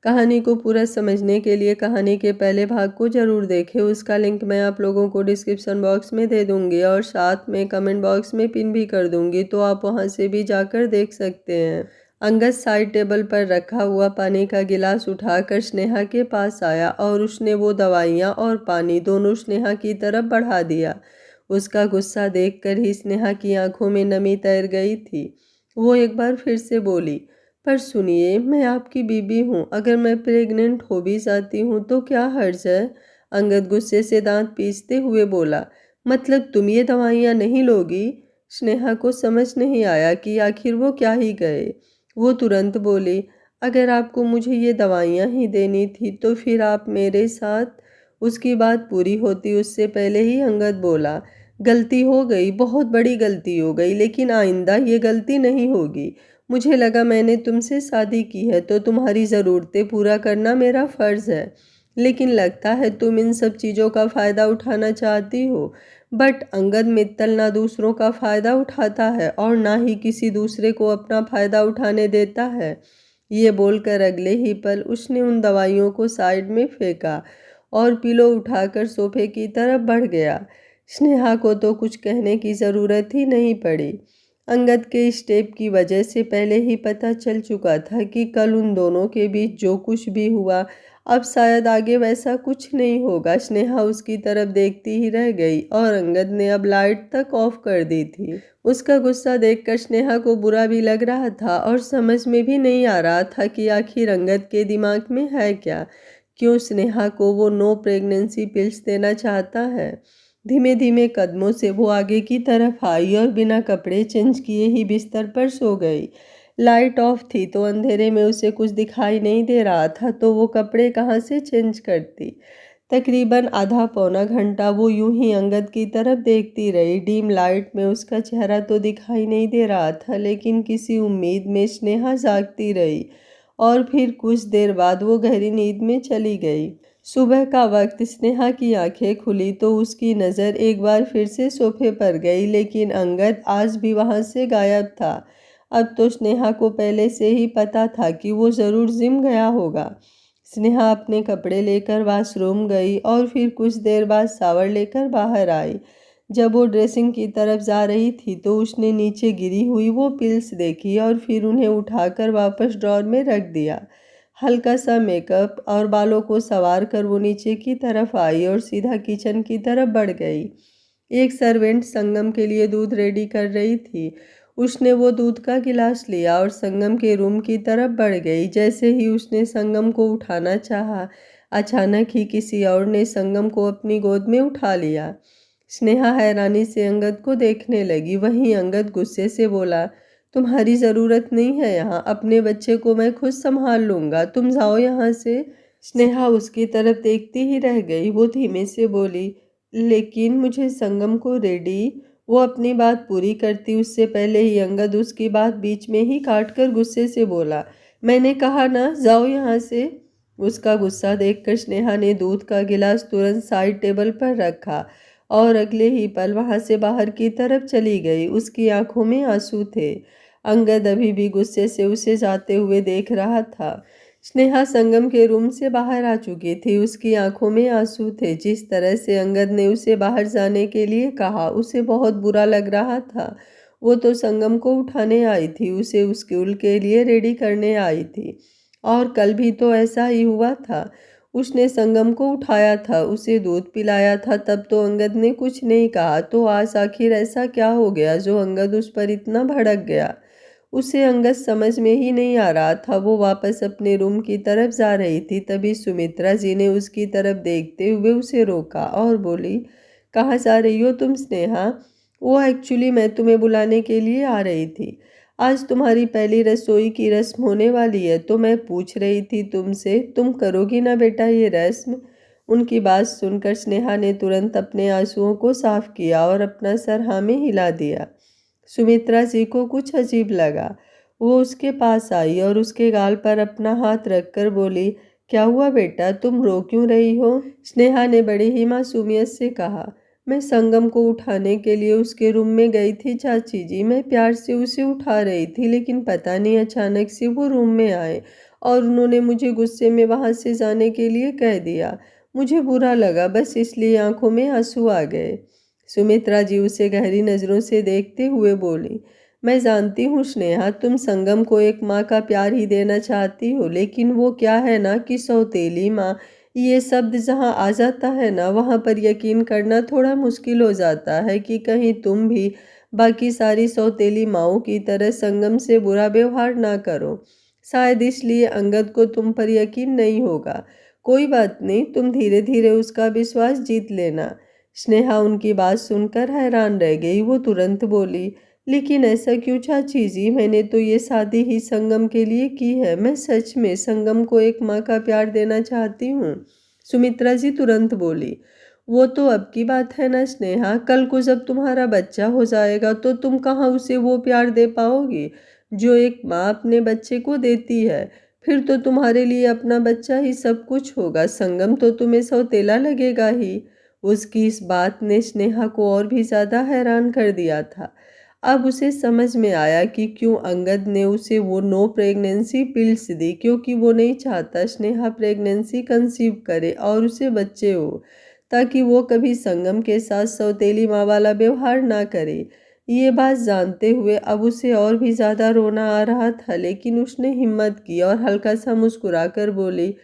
कहानी को पूरा समझने के लिए कहानी के पहले भाग को ज़रूर देखें। उसका लिंक मैं आप लोगों को डिस्क्रिप्शन बॉक्स में दे दूँगी और साथ में कमेंट बॉक्स में पिन भी कर दूँगी, तो आप वहां से भी जाकर देख सकते हैं। अंगद साइड टेबल पर रखा हुआ पानी का गिलास उठाकर स्नेहा के पास आया और उसने वो दवाइयाँ और पानी दोनों स्नेहा की तरफ बढ़ा दिया। उसका गुस्सा देखकर ही स्नेहा की आंखों में नमी तैर गई थी। वो एक बार फिर से बोली, पर सुनिए, मैं आपकी बीबी हूँ, अगर मैं प्रेग्नेंट हो भी जाती हूँ तो क्या हर्ज है? अंगद गुस्से से दांत पीसते हुए बोला, मतलब तुम ये दवाइयाँ नहीं लोगी? स्नेहा को समझ नहीं आया कि आखिर वो क्या ही गए। वो तुरंत बोली, अगर आपको मुझे ये दवाइयाँ ही देनी थी तो फिर आप मेरे साथ। उसकी बात पूरी होती उससे पहले ही अंगद बोला, गलती हो गई, बहुत बड़ी गलती हो गई, लेकिन आइंदा ये गलती नहीं होगी। मुझे लगा मैंने तुमसे शादी की है तो तुम्हारी ज़रूरतें पूरा करना मेरा फ़र्ज़ है, लेकिन लगता है तुम इन सब चीज़ों का फ़ायदा उठाना चाहती हो। बट अंगद मित्तल ना दूसरों का फ़ायदा उठाता है और ना ही किसी दूसरे को अपना फ़ायदा उठाने देता है। ये बोलकर अगले ही पल उसने उन दवाइयों को साइड में फेंका और पिलो उठाकर सोफे की तरफ बढ़ गया। स्नेहा को तो कुछ कहने की ज़रूरत ही नहीं पड़ी। अंगद के स्टेप की वजह से पहले ही पता चल चुका था कि कल उन दोनों के बीच जो कुछ भी हुआ, अब शायद आगे वैसा कुछ नहीं होगा। स्नेहा उसकी तरफ देखती ही रह गई और अंगद ने अब लाइट तक ऑफ कर दी थी। उसका गुस्सा देखकर स्नेहा को बुरा भी लग रहा था और समझ में भी नहीं आ रहा था कि आखिर अंगद के दिमाग में है क्या। क्यों स्नेहा को वो नो प्रेगनेंसी पिल्स देना चाहता है। धीमे धीमे कदमों से वो आगे की तरफ आई और बिना कपड़े चेंज किए ही बिस्तर पर सो गई। लाइट ऑफ थी तो अंधेरे में उसे कुछ दिखाई नहीं दे रहा था, तो वो कपड़े कहाँ से चेंज करती। तकरीबन आधा पौना घंटा वो यूं ही अंगद की तरफ देखती रही। डीम लाइट में उसका चेहरा तो दिखाई नहीं दे रहा था, लेकिन किसी उम्मीद में स्नेहा जागती रही और फिर कुछ देर बाद वो गहरी नींद में चली गई। सुबह का वक्त स्नेहा की आंखें खुली तो उसकी नज़र एक बार फिर से सोफे पर गई, लेकिन अंगद आज भी वहां से गायब था। अब तो स्नेहा को पहले से ही पता था कि वो ज़रूर जिम गया होगा। स्नेहा अपने कपड़े लेकर वॉशरूम गई और फिर कुछ देर बाद शावर लेकर बाहर आई। जब वो ड्रेसिंग की तरफ जा रही थी तो उसने नीचे गिरी हुई वो पिल्स देखी और फिर उन्हें उठाकर वापस ड्रॉर में रख दिया। हल्का सा मेकअप और बालों को संवार कर वो नीचे की तरफ आई और सीधा किचन की तरफ बढ़ गई। एक सर्वेंट संगम के लिए दूध रेडी कर रही थी। उसने वो दूध का गिलास लिया और संगम के रूम की तरफ बढ़ गई। जैसे ही उसने संगम को उठाना चाहा, अचानक ही किसी और ने संगम को अपनी गोद में उठा लिया। स्नेहा हैरानी से अंगद को देखने लगी। वहीं अंगद गुस्से से बोला, तुम्हारी ज़रूरत नहीं है यहाँ, अपने बच्चे को मैं खुद संभाल लूँगा, तुम जाओ यहाँ से। स्नेहा उसकी तरफ देखती ही रह गई। वो धीमे से बोली, लेकिन मुझे संगम को रेडी। वो अपनी बात पूरी करती उससे पहले ही अंगद उसकी बात बीच में ही काटकर गुस्से से बोला, मैंने कहा ना, जाओ यहाँ से। उसका गुस्सा देखकर स्नेहा ने दूध का गिलास तुरंत साइड टेबल पर रखा और अगले ही पल वहां से बाहर की तरफ चली गई। उसकी आंखों में आंसू थे। अंगद अभी भी गुस्से से उसे जाते हुए देख रहा था। स्नेहा संगम के रूम से बाहर आ चुकी थी। उसकी आंखों में आंसू थे। जिस तरह से अंगद ने उसे बाहर जाने के लिए कहा, उसे बहुत बुरा लग रहा था। वो तो संगम को उठाने आई थी, उसे स्कूल के लिए रेडी करने आई थी, और कल भी तो ऐसा ही हुआ था। उसने संगम को उठाया था, उसे दूध पिलाया था, तब तो अंगद ने कुछ नहीं कहा। तो आज आखिर ऐसा क्या हो गया जो अंगद उस पर इतना भड़क गया। उसे अंगद समझ में ही नहीं आ रहा था। वो वापस अपने रूम की तरफ जा रही थी, तभी सुमित्रा जी ने उसकी तरफ देखते हुए उसे रोका और बोली, कहाँ जा रही हो तुम स्नेहा? वो एक्चुअली मैं तुम्हें बुलाने के लिए आ रही थी। आज तुम्हारी पहली रसोई की रस्म होने वाली है, तो मैं पूछ रही थी तुमसे, तुम करोगी ना बेटा ये रस्म? उनकी बात सुनकर स्नेहा ने तुरंत अपने आंसुओं को साफ किया और अपना सर हाँ में हिला दिया। सुमित्रा जी को कुछ अजीब लगा। वो उसके पास आई और उसके गाल पर अपना हाथ रखकर बोली, क्या हुआ बेटा, तुम रो क्यों रही हो? स्नेहा ने बड़ी ही मासूमियत से कहा, मैं संगम को उठाने के लिए उसके रूम में गई थी चाची जी। मैं प्यार से उसे उठा रही थी, लेकिन पता नहीं अचानक से वो रूम में आए और उन्होंने मुझे गुस्से में वहाँ से जाने के लिए कह दिया। मुझे बुरा लगा, बस इसलिए आंखों में आंसू आ गए। सुमित्रा जी उसे गहरी नज़रों से देखते हुए बोली, मैं जानती हूँ स्नेहा, तुम संगम को एक माँ का प्यार ही देना चाहती हो, लेकिन वो क्या है ना कि सौतेली माँ, ये शब्द जहाँ आ जाता है ना, वहाँ पर यकीन करना थोड़ा मुश्किल हो जाता है कि कहीं तुम भी बाकी सारी सौतेली माँओं की तरह संगम से बुरा व्यवहार ना करो। शायद इसलिए अंगद को तुम पर यकीन नहीं होगा। कोई बात नहीं, तुम धीरे धीरे उसका विश्वास जीत लेना। स्नेहा उनकी बात सुनकर हैरान रह गई। वो तुरंत बोली, लेकिन ऐसा क्यों चाची जी, मैंने तो ये शादी ही संगम के लिए की है। मैं सच में संगम को एक माँ का प्यार देना चाहती हूँ। सुमित्रा जी तुरंत बोली, वो तो अब की बात है ना स्नेहा, कल को जब तुम्हारा बच्चा हो जाएगा तो तुम कहाँ उसे वो प्यार दे पाओगी जो एक माँ अपने बच्चे को देती है। फिर तो तुम्हारे लिए अपना बच्चा ही सब कुछ होगा, संगम तो तुम्हें सौतेला लगेगा ही। उसकी इस बात ने स्नेहा को और भी ज्यादा हैरान कर दिया था। अब उसे समझ में आया कि क्यों अंगद ने उसे वो नो प्रेगनेंसी पिल्स दी, क्योंकि वो नहीं चाहता स्नेहा प्रेगनेंसी कंसीव करे और उसे बच्चे हो, ताकि वो कभी संगम के साथ सौतेली माँ वाला व्यवहार ना करे। ये बात जानते हुए अब उसे और भी ज़्यादा रोना आ रहा था, लेकिन उसने हिम्मत की और हल्का सा मुस्कुराकर बोली,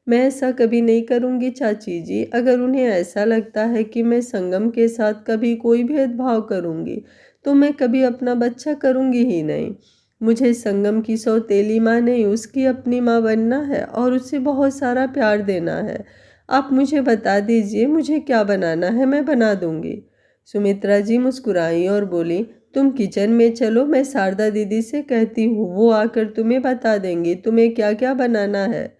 मैं ऐसा कभी नहीं करूँगी चाची जी। अगर उन्हें ऐसा लगता है कि मैं संगम के साथ कभी कोई भेदभाव करूँगी तो मैं कभी अपना बच्चा करूँगी ही नहीं। मुझे संगम की सौतेली माँ नहीं, उसकी अपनी माँ बनना है और उसे बहुत सारा प्यार देना है। आप मुझे बता दीजिए मुझे क्या बनाना है, मैं बना दूँगी। सुमित्रा जी मुस्कुराई और बोली, तुम किचन में चलो, मैं शारदा दीदी से कहती हूँ, वो आकर तुम्हें बता देंगी तुम्हें क्या क्या बनाना है।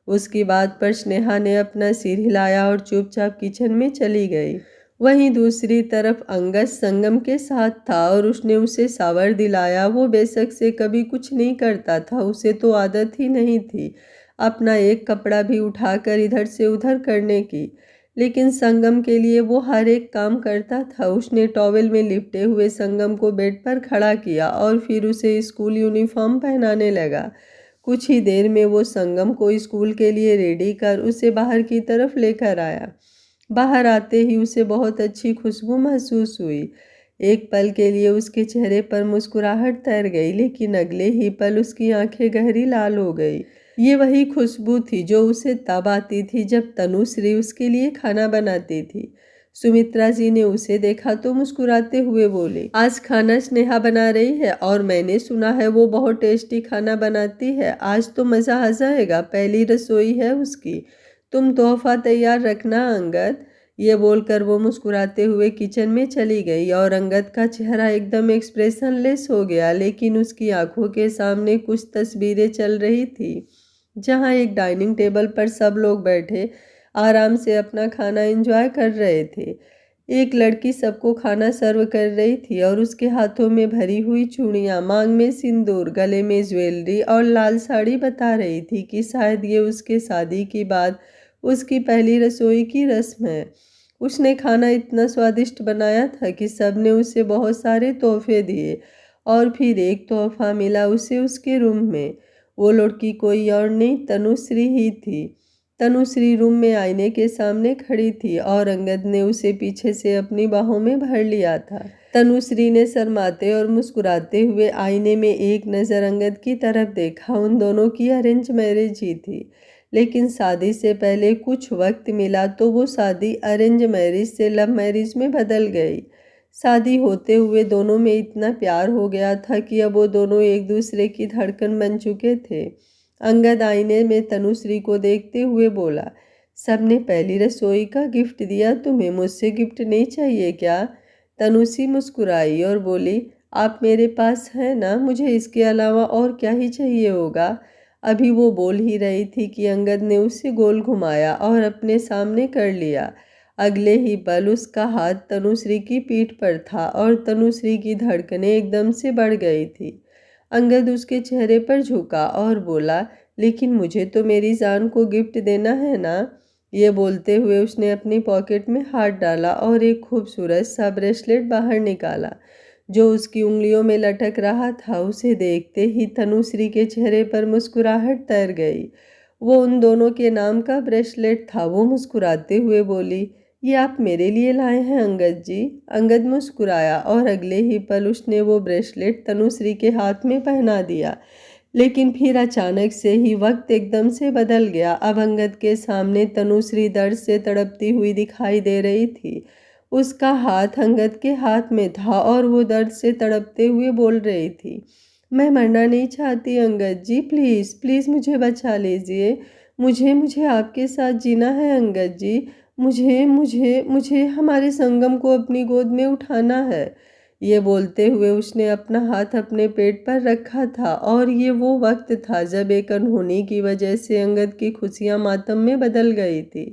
उसकी बात पर स्नेहा ने अपना सिर हिलाया और चुपचाप किचन में चली गई। वहीं दूसरी तरफ अंगद संगम के साथ था और उसने उसे सावर दिलाया। वो बेशक से कभी कुछ नहीं करता था, उसे तो आदत ही नहीं थी अपना एक कपड़ा भी उठाकर इधर से उधर करने की, लेकिन संगम के लिए वो हर एक काम करता था। उसने टॉवेल में लिपटे हुए संगम को बेड पर खड़ा किया और फिर उसे स्कूल यूनिफॉर्म पहनाने लगा। कुछ ही देर में वो संगम को स्कूल के लिए रेडी कर उसे बाहर की तरफ लेकर आया। बाहर आते ही उसे बहुत अच्छी खुशबू महसूस हुई। एक पल के लिए उसके चेहरे पर मुस्कुराहट तैर गई, लेकिन अगले ही पल उसकी आंखें गहरी लाल हो गई। ये वही खुशबू थी जो उसे तब आती थी जब तनुश्री उसके लिए खाना बनाती थी। सुमित्रा जी ने उसे देखा तो मुस्कुराते हुए बोली, आज खाना स्नेहा बना रही है और मैंने सुना है वो बहुत टेस्टी खाना बनाती है। आज तो मज़ा आ जाएगा, पहली रसोई है उसकी। तुम तोहफा तैयार रखना अंगद। ये बोलकर वो मुस्कुराते हुए किचन में चली गई और अंगद का चेहरा एकदम एक्सप्रेशनलेस हो गया, लेकिन उसकी आंखों के सामने कुछ तस्वीरें चल रही थी। जहाँ एक डाइनिंग टेबल पर सब लोग बैठे आराम से अपना खाना एंजॉय कर रहे थे। एक लड़की सबको खाना सर्व कर रही थी और उसके हाथों में भरी हुई चूड़ियाँ, मांग में सिंदूर, गले में ज्वेलरी और लाल साड़ी बता रही थी कि शायद ये उसके शादी के बाद उसकी पहली रसोई की रस्म है। उसने खाना इतना स्वादिष्ट बनाया था कि सबने उसे बहुत सारे तोहफे दिए और फिर एक तोहफा मिला उसे उसके रूम में। वो लड़की कोई और नहीं, तनुश्री ही थी। तनुश्री रूम में आईने के सामने खड़ी थी और अंगद ने उसे पीछे से अपनी बाहों में भर लिया था। तनुश्री ने शर्माते और मुस्कुराते हुए आईने में एक नज़र अंगद की तरफ देखा। उन दोनों की अरेंज मैरिज ही थी, लेकिन शादी से पहले कुछ वक्त मिला तो वो शादी अरेंज मैरिज से लव मैरिज में बदल गई। शादी होते हुए दोनों में इतना प्यार हो गया था कि अब वो दोनों एक दूसरे की धड़कन बन चुके थे। अंगद आईने में तनुश्री को देखते हुए बोला, सबने पहली रसोई का गिफ्ट दिया तुम्हें, मुझसे गिफ्ट नहीं चाहिए क्या? तनुश्री मुस्कुराई और बोली, आप मेरे पास हैं ना, मुझे इसके अलावा और क्या ही चाहिए होगा। अभी वो बोल ही रही थी कि अंगद ने उसे गोल घुमाया और अपने सामने कर लिया। अगले ही पल उसका हाथ तनुश्री की पीठ पर था और तनुश्री की धड़कनें एकदम से बढ़ गई थी। अंगद उसके चेहरे पर झुका और बोला, लेकिन मुझे तो मेरी जान को गिफ्ट देना है ना। ये बोलते हुए उसने अपनी पॉकेट में हाथ डाला और एक खूबसूरत सा ब्रेसलेट बाहर निकाला जो उसकी उंगलियों में लटक रहा था। उसे देखते ही तनुश्री के चेहरे पर मुस्कुराहट तैर गई। वो उन दोनों के नाम का ब्रेसलेट था। वो मुस्कुराते हुए बोली, ये आप मेरे लिए लाए हैं अंगद जी। अंगद मुस्कुराया और अगले ही पल उसने वो ब्रेसलेट तनुश्री के हाथ में पहना दिया। लेकिन फिर अचानक से ही वक्त एकदम से बदल गया। अब अंगद के सामने तनुश्री दर्द से तड़पती हुई दिखाई दे रही थी। उसका हाथ अंगद के हाथ में था और वो दर्द से तड़पते हुए बोल रही थी, मैं मरना नहीं चाहती अंगद जी, प्लीज़ प्लीज़ मुझे बचा लीजिए। मुझे मुझे आपके साथ जीना है अंगद जी। मुझे मुझे मुझे हमारे संगम को अपनी गोद में उठाना है। ये बोलते हुए उसने अपना हाथ अपने पेट पर रखा था और ये वो वक्त था जब एक अनहोनी की वजह से अंगद की खुशियाँ मातम में बदल गई थी।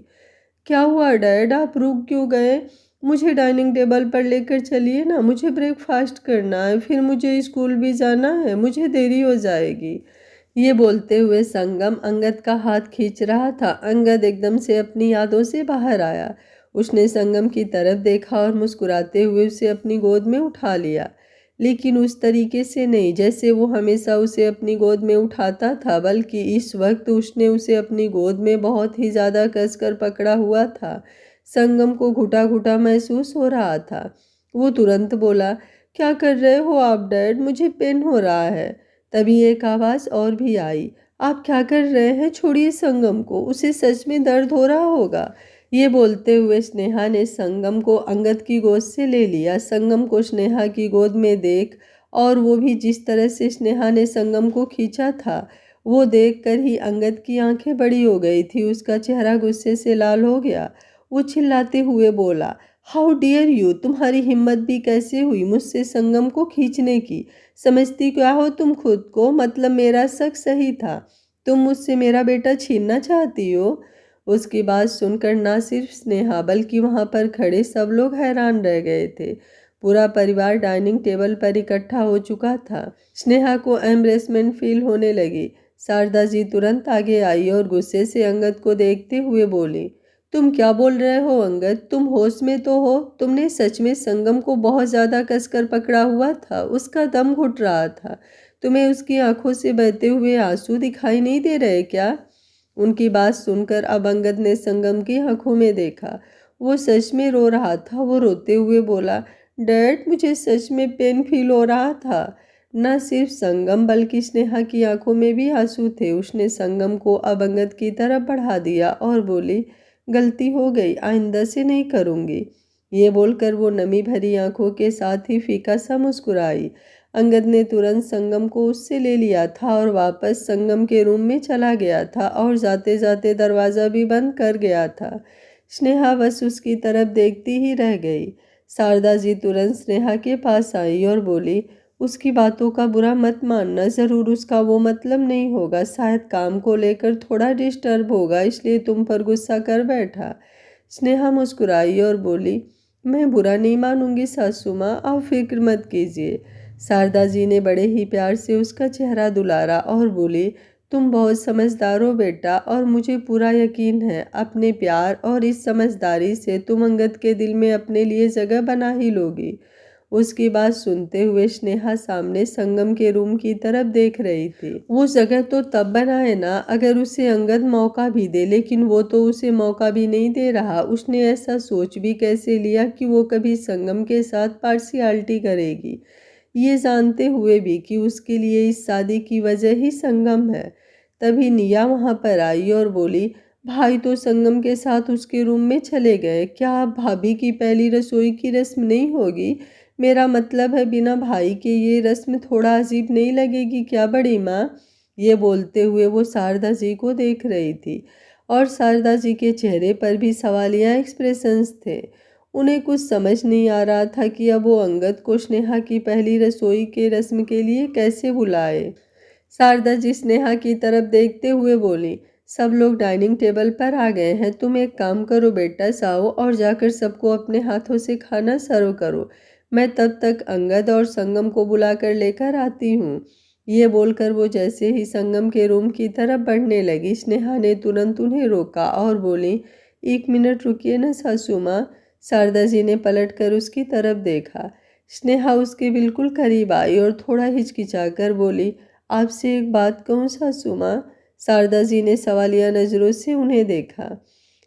क्या हुआ डैड, आप रुक क्यों गए? मुझे डाइनिंग टेबल पर लेकर चलिए ना, मुझे ब्रेकफास्ट करना है, फिर मुझे स्कूल भी जाना है, मुझे देरी हो जाएगी। ये बोलते हुए संगम अंगद का हाथ खींच रहा था। अंगद एकदम से अपनी यादों से बाहर आया। उसने संगम की तरफ देखा और मुस्कुराते हुए उसे अपनी गोद में उठा लिया, लेकिन उस तरीके से नहीं जैसे वो हमेशा उसे अपनी गोद में उठाता था, बल्कि इस वक्त उसने उसे अपनी गोद में बहुत ही ज़्यादा कसकर पकड़ा हुआ था। संगम को घुटा घुटा महसूस हो रहा था। वो तुरंत बोला, क्या कर रहे हो आप डैड, मुझे पेन हो रहा है। तभी एक आवाज़ और भी आई, आप क्या कर रहे हैं, छोड़िए संगम को, उसे सच में दर्द हो रहा होगा। ये बोलते हुए स्नेहा ने संगम को अंगद की गोद से ले लिया। संगम को स्नेहा की गोद में देख और वो भी जिस तरह से स्नेहा ने संगम को खींचा था, वो देखकर ही अंगद की आंखें बड़ी हो गई थी। उसका चेहरा गुस्से से लाल हो गया। वो चिल्लाते हुए बोला, हाउ डियर यू, तुम्हारी हिम्मत भी कैसे हुई मुझसे संगम को खींचने की? समझती क्या हो तुम खुद को? मतलब मेरा शक सही था, तुम मुझसे मेरा बेटा छीनना चाहती हो? उसकी बात सुनकर ना सिर्फ स्नेहा बल्कि वहां पर खड़े सब लोग हैरान रह गए थे। पूरा परिवार डाइनिंग टेबल पर इकट्ठा हो चुका था। स्नेहा को एम्बरेसमेंट फील होने लगी। शारदा जी तुरंत आगे आई और गुस्से से अंगद को देखते हुए बोली, तुम क्या बोल रहे हो अंगद, तुम होश में तो हो? तुमने सच में संगम को बहुत ज्यादा कसकर पकड़ा हुआ था, उसका दम घुट रहा था। तुम्हें उसकी आंखों से बहते हुए आंसू दिखाई नहीं दे रहे क्या? उनकी बात सुनकर अब अंगद ने संगम की आंखों में देखा। वो सच में रो रहा था। वो रोते हुए बोला, डैड मुझे सच में पेन फील हो रहा था। न सिर्फ संगम बल्कि स्नेहा की आंखों में भी आंसू थे। उसने संगम को अब अंगद की तरफ बढ़ा दिया और बोली, गलती हो गई, आइंदा से नहीं करूँगी। ये बोलकर वो नमी भरी आंखों के साथ ही फीका सा मुस्कुराई। अंगद ने तुरंत संगम को उससे ले लिया था और वापस संगम के रूम में चला गया था और जाते जाते दरवाज़ा भी बंद कर गया था। स्नेहा बस उसकी तरफ देखती ही रह गई। शारदा जी तुरंत स्नेहा के पास आई और बोली, उसकी बातों का बुरा मत मानना, ज़रूर उसका वो मतलब नहीं होगा, शायद काम को लेकर थोड़ा डिस्टर्ब होगा इसलिए तुम पर गुस्सा कर बैठा। स्नेहा मुस्कुराई और बोली, मैं बुरा नहीं मानूंगी सासू माँ, आप फिक्र मत कीजिए। शारदा जी ने बड़े ही प्यार से उसका चेहरा दुलारा और बोली, तुम बहुत समझदार हो बेटा और मुझे पूरा यकीन है अपने प्यार और इस समझदारी से तुम अंगद के दिल में अपने लिए जगह बना ही लोगी। उसकी बात सुनते हुए स्नेहा सामने संगम के रूम की तरफ देख रही थी। वो जगह तो तब बनाए ना अगर उसे अंगद मौका भी दे, लेकिन वो तो उसे मौका भी नहीं दे रहा। उसने ऐसा सोच भी कैसे लिया कि वो कभी संगम के साथ पार्शियलिटी करेगी, ये जानते हुए भी कि उसके लिए इस शादी की वजह ही संगम है। तभी निया वहां पर आई और बोली, भाई तो संगम के साथ उसके रूम में चले गए, क्या आप भाभी की पहली रसोई की रस्म नहीं होगी? मेरा मतलब है बिना भाई के ये रस्म थोड़ा अजीब नहीं लगेगी क्या बड़ी माँ? ये बोलते हुए वो शारदा जी को देख रही थी और शारदा जी के चेहरे पर भी सवालिया एक्सप्रेशंस थे। उन्हें कुछ समझ नहीं आ रहा था कि अब वो अंगद को स्नेहा की पहली रसोई के रस्म के लिए कैसे बुलाए। शारदा जी स्नेहा की तरफ देखते हुए बोली, सब लोग डाइनिंग टेबल पर आ गए हैं, तुम एक काम करो बेटा, जाओ और जाकर सबको अपने हाथों से खाना सर्व करो, मैं तब तक अंगद और संगम को बुलाकर लेकर आती हूँ। ये बोलकर वो जैसे ही संगम के रूम की तरफ बढ़ने लगी, स्नेहा ने तुरंत उन्हें रोका और बोली, एक मिनट रुकिए ना सासू माँ। शारदा जी ने पलटकर उसकी तरफ देखा। स्नेहा उसके बिल्कुल करीब आई और थोड़ा हिचकिचाकर बोली, आपसे एक बात कहूँ सासू माँ? शारदा जी ने सवालिया नज़रों से उन्हें देखा।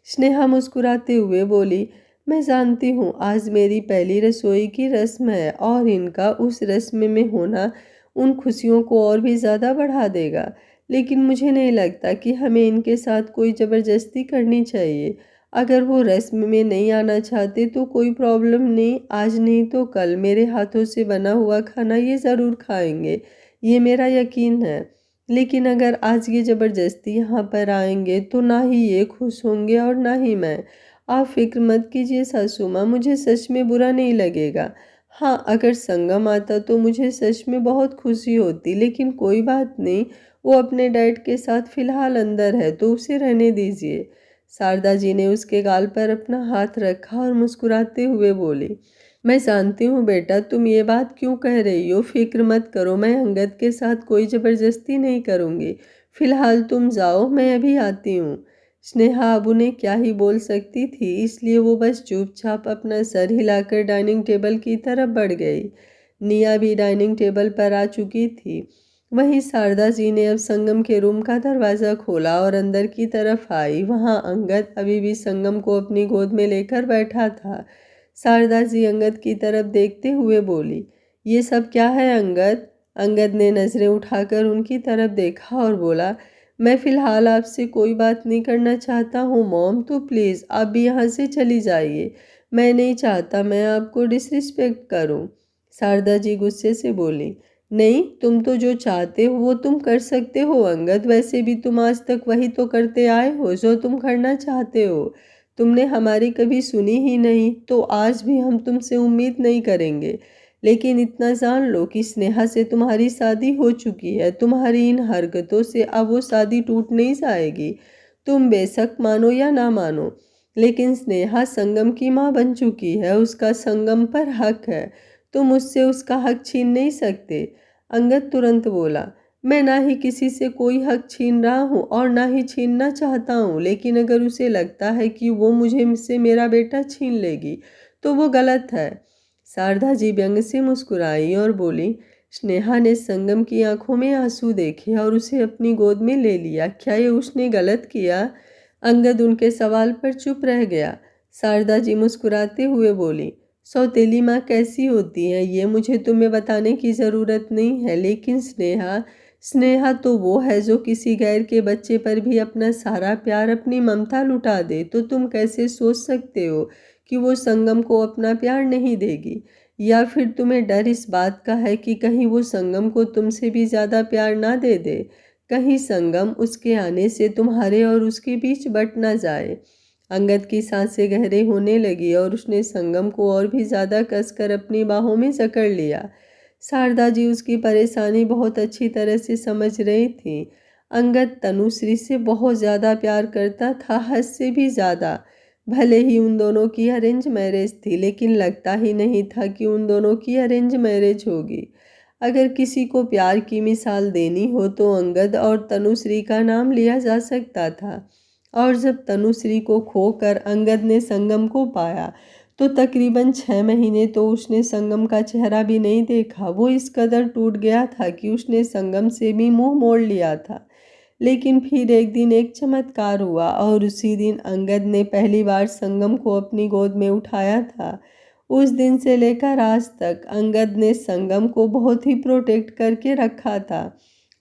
स्नेहा मुस्कुराते हुए बोली, मैं जानती हूँ आज मेरी पहली रसोई की रस्म है और इनका उस रस्म में होना उन खुशियों को और भी ज़्यादा बढ़ा देगा, लेकिन मुझे नहीं लगता कि हमें इनके साथ कोई ज़बरदस्ती करनी चाहिए। अगर वो रस्म में नहीं आना चाहते तो कोई प्रॉब्लम नहीं, आज नहीं तो कल मेरे हाथों से बना हुआ खाना ये ज़रूर खाएंगे, ये मेरा यकीन है। लेकिन अगर आज ये ज़बरदस्ती यहाँ पर आएंगे तो ना ही ये खुश होंगे और ना ही मैं। आप फिक्र मत कीजिए सासू माँ, मुझे सच में बुरा नहीं लगेगा। हाँ, अगर संगम आता तो मुझे सच में बहुत खुशी होती, लेकिन कोई बात नहीं, वो अपने डैड के साथ फ़िलहाल अंदर है तो उसे रहने दीजिए। शारदा जी ने उसके गाल पर अपना हाथ रखा और मुस्कुराते हुए बोली, मैं जानती हूँ बेटा तुम ये बात क्यों कह रही हो, फिक्र मत करो, मैं अंगद के साथ कोई ज़बरदस्ती नहीं करूँगी। फिलहाल तुम जाओ, मैं अभी आती हूँ। स्नेहा अब उन्हें क्या ही बोल सकती थी, इसलिए वो बस चुपचाप अपना सर हिलाकर डाइनिंग टेबल की तरफ बढ़ गई। निया भी डाइनिंग टेबल पर आ चुकी थी। वहीं शारदा जी ने अब संगम के रूम का दरवाज़ा खोला और अंदर की तरफ आई। वहाँ अंगद अभी भी संगम को अपनी गोद में लेकर बैठा था। शारदा जी अंगद की तरफ देखते हुए बोली, ये सब क्या है अंगद? अंगद ने नज़रें उठाकर उनकी तरफ देखा और बोला, मैं फ़िलहाल आपसे कोई बात नहीं करना चाहता हूँ मॉम, तो प्लीज़ आप भी यहाँ से चली जाइए। मैं नहीं चाहता मैं आपको डिसरिस्पेक्ट करूँ। शारदा जी गुस्से से बोली, नहीं, तुम तो जो चाहते हो वो तुम कर सकते हो अंगद, वैसे भी तुम आज तक वही तो करते आए हो जो तुम करना चाहते हो। तुमने हमारी कभी सुनी ही नहीं, तो आज भी हम तुमसे उम्मीद नहीं करेंगे। लेकिन इतना जान लो कि स्नेहा से तुम्हारी शादी हो चुकी है, तुम्हारी इन हरकतों से अब वो शादी टूट नहीं जाएगी। तुम बेशक मानो या ना मानो, लेकिन स्नेहा संगम की माँ बन चुकी है, उसका संगम पर हक है, तुम उससे उसका हक छीन नहीं सकते। अंगद तुरंत बोला, मैं ना ही किसी से कोई हक छीन रहा हूँ और ना ही छीनना चाहता हूँ, लेकिन अगर उसे लगता है कि वो मुझसे मेरा बेटा छीन लेगी तो वो गलत है। शारदा जी व्यंग से मुस्कुराई और बोली, स्नेहा ने संगम की आंखों में आंसू देखे और उसे अपनी गोद में ले लिया, क्या ये उसने गलत किया? अंगद उनके सवाल पर चुप रह गया। शारदा जी मुस्कुराते हुए बोली, सौतेली माँ कैसी होती है ये मुझे तुम्हें बताने की ज़रूरत नहीं है, लेकिन स्नेहा स्नेहा तो वो है जो किसी गैर के बच्चे पर भी अपना सारा प्यार, अपनी ममता लुटा दे। तो तुम कैसे सोच सकते हो कि वो संगम को अपना प्यार नहीं देगी? या फिर तुम्हें डर इस बात का है कि कहीं वो संगम को तुमसे भी ज़्यादा प्यार ना दे दे, कहीं संगम उसके आने से तुम्हारे और उसके बीच बट ना जाए। अंगद की सांसें गहरे होने लगी और उसने संगम को और भी ज़्यादा कसकर अपनी बाहों में जकड़ लिया। शारदा जी उसकी परेशानी बहुत अच्छी तरह से समझ रही थी। अंगद तनुश्री से बहुत ज़्यादा प्यार करता था, हद से भी ज़्यादा। भले ही उन दोनों की अरेंज मैरिज थी, लेकिन लगता ही नहीं था कि उन दोनों की अरेंज मैरिज होगी। अगर किसी को प्यार की मिसाल देनी हो तो अंगद और तनुश्री का नाम लिया जा सकता था। और जब तनुश्री को खोकर अंगद ने संगम को पाया तो तकरीबन 6 महीने तो उसने संगम का चेहरा भी नहीं देखा। वो इस कदर टूट गया था कि उसने संगम से भी मुंह मोड़ लिया था। लेकिन फिर एक दिन एक चमत्कार हुआ और उसी दिन अंगद ने पहली बार संगम को अपनी गोद में उठाया था। उस दिन से लेकर आज तक अंगद ने संगम को बहुत ही प्रोटेक्ट करके रखा था।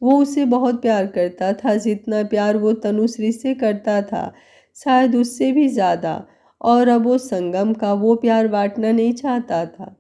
वो उसे बहुत प्यार करता था, जितना प्यार वो तनुश्री से करता था, शायद उससे भी ज़्यादा। और अब वो संगम का वो प्यार बांटना नहीं चाहता था।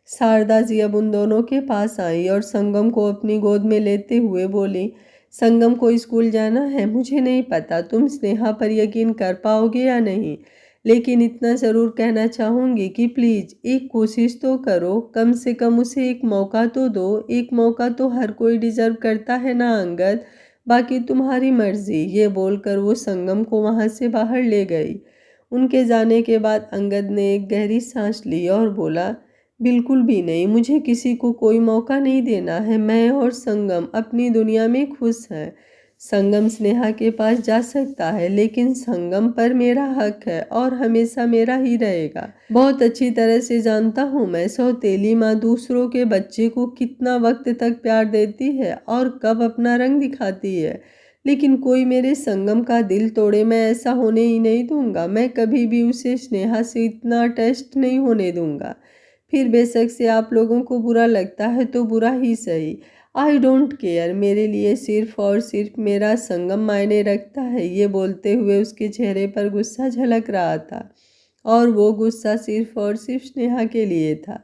शारदा जी अब उन दोनों के पास आई और संगम को अपनी गोद में लेते हुए बोली, संगम को स्कूल जाना है, मुझे नहीं पता तुम स्नेहा पर यकीन कर पाओगे या नहीं, लेकिन इतना ज़रूर कहना चाहूँगी कि प्लीज़ एक कोशिश तो करो, कम से कम उसे एक मौका तो दो। एक मौका तो हर कोई डिज़र्व करता है ना अंगद, बाकी तुम्हारी मर्ज़ी। ये बोलकर वो संगम को वहाँ से बाहर ले गई। उनके जाने के बाद अंगद ने एक गहरी सांस ली और बोला, बिल्कुल भी नहीं, मुझे किसी को कोई मौका नहीं देना है, मैं और संगम अपनी दुनिया में खुश हैं। संगम स्नेहा के पास जा सकता है, लेकिन संगम पर मेरा हक है और हमेशा मेरा ही रहेगा। बहुत अच्छी तरह से जानता हूँ मैं सौतेली माँ दूसरों के बच्चे को कितना वक्त तक प्यार देती है और कब अपना रंग दिखाती है, लेकिन कोई मेरे संगम का दिल तोड़े मैं ऐसा होने ही नहीं दूंगा। मैं कभी भी उसे स्नेहा से इतना अटैच्ड नहीं होने दूंगा। फिर बेशक से आप लोगों को बुरा लगता है तो बुरा ही सही, आई डोंट केयर। मेरे लिए सिर्फ और सिर्फ मेरा संगम मायने रखता है। ये बोलते हुए उसके चेहरे पर गुस्सा झलक रहा था और वो गुस्सा सिर्फ और सिर्फ स्नेहा के लिए था।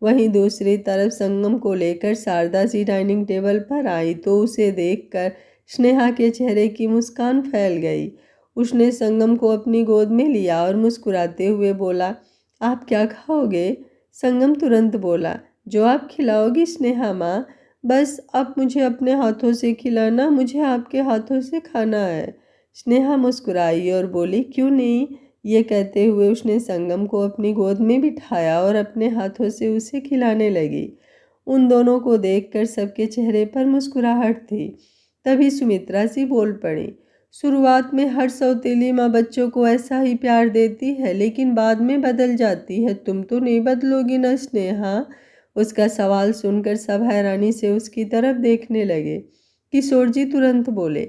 वहीं दूसरी तरफ संगम को लेकर शारदा जी डाइनिंग टेबल पर आई तो उसे देखकर स्नेहा के चेहरे की मुस्कान फैल गई। उसने संगम को अपनी गोद में लिया और मुस्कुराते हुए बोला, आप क्या खाओगे? संगम तुरंत बोला, जो आप खिलाओगी स्नेहा माँ, बस अब मुझे अपने हाथों से खिलाना, मुझे आपके हाथों से खाना है। स्नेहा मुस्कुराई और बोली, क्यों नहीं? ये कहते हुए उसने संगम को अपनी गोद में बिठाया और अपने हाथों से उसे खिलाने लगी। उन दोनों को देखकर सबके चेहरे पर मुस्कुराहट थी। तभी सुमित्रा सी बोल पड़ी, शुरुआत में हर सौतेली माँ बच्चों को ऐसा ही प्यार देती है, लेकिन बाद में बदल जाती है। तुम तो नहीं बदलोगी ना स्नेहा? उसका सवाल सुनकर सब हैरानी से उसकी तरफ देखने लगे। किशोर जी तुरंत बोले,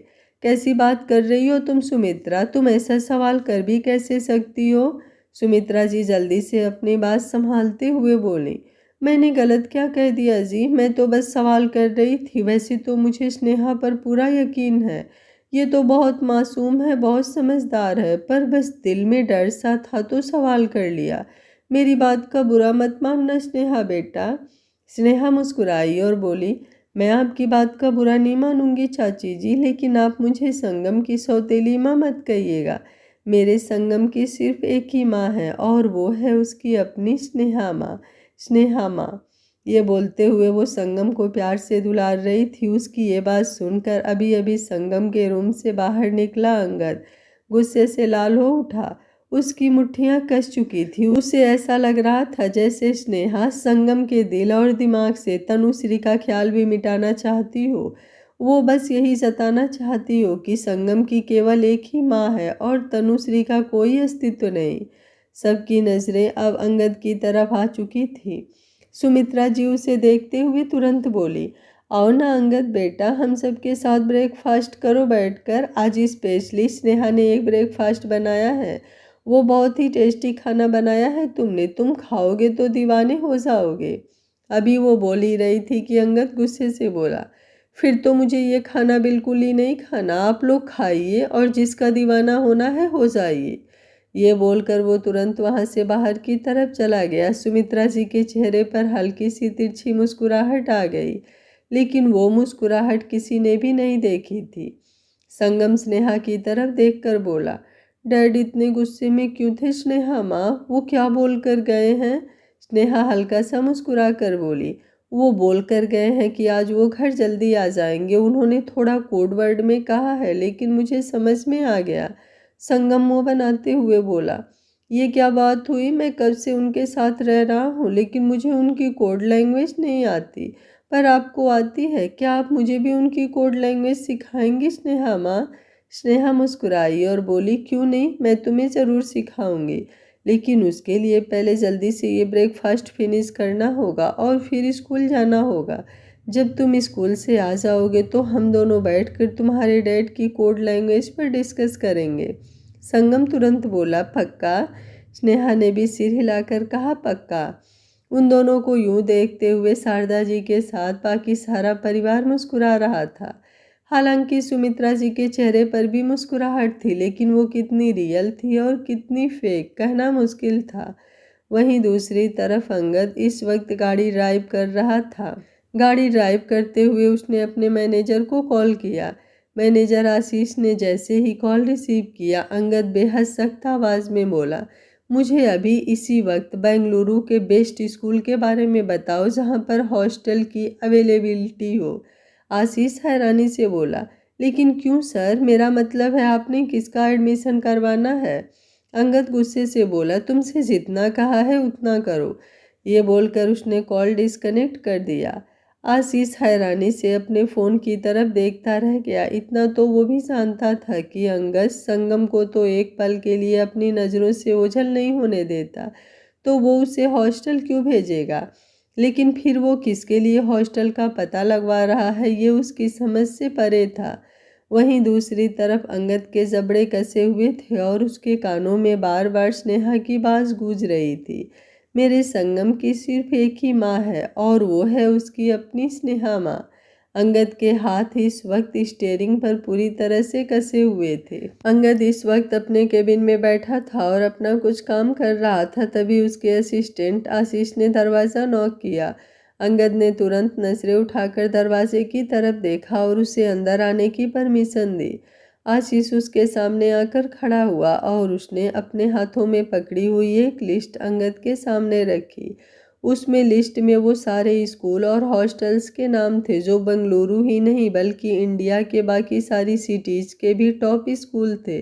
कैसी बात कर रही हो तुम सुमित्रा? तुम ऐसा सवाल कर भी कैसे सकती हो? सुमित्रा जी जल्दी से अपनी बात संभालते हुए बोली, मैंने गलत क्या कह दिया जी? मैं तो बस सवाल कर रही थी। वैसे तो मुझे स्नेहा पर पूरा यकीन है। ये तो बहुत मासूम है, बहुत समझदार है, पर बस दिल में डर सा था तो सवाल कर लिया। मेरी बात का बुरा मत मानना स्नेहा बेटा। स्नेहा मुस्कुराई और बोली, मैं आपकी बात का बुरा नहीं मानूंगी चाची जी, लेकिन आप मुझे संगम की सौतेली माँ मत कहिएगा। मेरे संगम की सिर्फ एक ही माँ है और वो है उसकी अपनी स्नेहा माँ। स्नेहा माँ। ये बोलते हुए वो संगम को प्यार से दुलार रही थी। उसकी ये बात सुनकर अभी अभी संगम के रूम से बाहर निकला अंगद गुस्से से लाल हो उठा। उसकी मुट्ठियां कस चुकी थी। उसे ऐसा लग रहा था जैसे स्नेहा संगम के दिल और दिमाग से तनुश्री का ख्याल भी मिटाना चाहती हो। वो बस यही जताना चाहती हो कि संगम की केवल एक ही माँ है और तनुश्री का कोई अस्तित्व नहीं। सबकी नज़रें अब अंगद की तरफ आ चुकी थी। सुमित्रा जी उसे देखते हुए तुरंत बोली, आओ ना अंगद बेटा, हम सबके साथ ब्रेकफास्ट करो बैठकर। आज स्पेशली स्नेहा ने एक ब्रेकफास्ट बनाया है। वो बहुत ही टेस्टी खाना बनाया है तुमने। तुम खाओगे तो दीवाने हो जाओगे। अभी वो बोल ही रही थी कि अंगद गुस्से से बोला, फिर तो मुझे ये खाना बिल्कुल ही नहीं खाना। आप लोग खाइए और जिसका दीवाना होना है हो जाइए। ये बोलकर वो तुरंत वहां से बाहर की तरफ चला गया। सुमित्रा जी के चेहरे पर हल्की सी तिरछी मुस्कुराहट आ गई, लेकिन वो मुस्कुराहट किसी ने भी नहीं देखी थी। संगम स्नेहा की तरफ देखकर बोला, डैड इतने गुस्से में क्यों थे स्नेहा माँ? वो क्या बोल कर गए हैं? स्नेहा हल्का सा मुस्कुरा कर बोली, वो बोल कर गए हैं कि आज वो घर जल्दी आ जाएंगे। उन्होंने थोड़ा कोड वर्ड में कहा है, लेकिन मुझे समझ में आ गया। संगम मुंह बनाते हुए बोला, ये क्या बात हुई? मैं कब से उनके साथ रह रहा हूँ, लेकिन मुझे उनकी कोड लैंग्वेज नहीं आती। पर आपको आती है क्या? आप मुझे भी उनकी कोड लैंग्वेज सिखाएंगी स्नेहा माँ? स्नेहा मुस्कुराई और बोली, क्यों नहीं, मैं तुम्हें ज़रूर सिखाऊंगी, लेकिन उसके लिए पहले जल्दी से ये ब्रेकफास्ट फिनिश करना होगा और फिर स्कूल जाना होगा। जब तुम स्कूल से आ जाओगे तो हम दोनों बैठकर तुम्हारे डैड की कोड लैंग्वेज पर डिस्कस करेंगे। संगम तुरंत बोला, पक्का? स्नेहा ने भी सिर हिलाकर कहा, पक्का। उन दोनों को यूं देखते हुए शारदा जी के साथ बाकी सारा परिवार मुस्कुरा रहा था। हालांकि सुमित्रा जी के चेहरे पर भी मुस्कुराहट थी, लेकिन वो कितनी रियल थी और कितनी फेक कहना मुश्किल था। वहीं दूसरी तरफ अंगद इस वक्त गाड़ी ड्राइव कर रहा था। गाड़ी ड्राइव करते हुए उसने अपने मैनेजर को कॉल किया। मैनेजर आशीष ने जैसे ही कॉल रिसीव किया, अंगद बेहद सख्त आवाज़ में बोला, मुझे अभी इसी वक्त बेंगलुरु के बेस्ट स्कूल के बारे में बताओ जहां पर हॉस्टल की अवेलेबिलिटी हो। आशीष हैरानी से बोला, लेकिन क्यों सर? मेरा मतलब है आपने किसका एडमिशन करवाना है? अंगद गुस्से से बोला, तुमसे जितना कहा है उतना करो। ये बोलकर उसने कॉल डिस्कनेक्ट कर दिया। आशीष हैरानी से अपने फ़ोन की तरफ देखता रह गया। इतना तो वो भी जानता था कि अंगद संगम को तो एक पल के लिए अपनी नज़रों से ओझल नहीं होने देता, तो वो उसे हॉस्टल क्यों भेजेगा। लेकिन फिर वो किसके लिए हॉस्टल का पता लगवा रहा है, ये उसकी समझ से परे था। वहीं दूसरी तरफ अंगद के जबड़े कसे हुए थे और उसके कानों में बार बार स्नेहा की बात गूंज रही थी। मेरे संगम की सिर्फ एक ही माँ है और वो है उसकी अपनी स्नेहा माँ। अंगद के हाथ इस वक्त स्टीयरिंग पर पूरी तरह से कसे हुए थे। अंगद इस वक्त अपने केबिन में बैठा था और अपना कुछ काम कर रहा था। तभी उसके असिस्टेंट आशीष ने दरवाज़ा नॉक किया। अंगद ने तुरंत नजरें उठाकर दरवाजे की तरफ देखा और उसे अंदर आने की परमिशन दी। आशीष उसके सामने आकर खड़ा हुआ और उसने अपने हाथों में पकड़ी हुई एक लिस्ट अंगद के सामने रखी। उसमें लिस्ट में वो सारे स्कूल और हॉस्टल्स के नाम थे जो बंगलुरु ही नहीं बल्कि इंडिया के बाकी सारी सिटीज़ के भी टॉप स्कूल थे।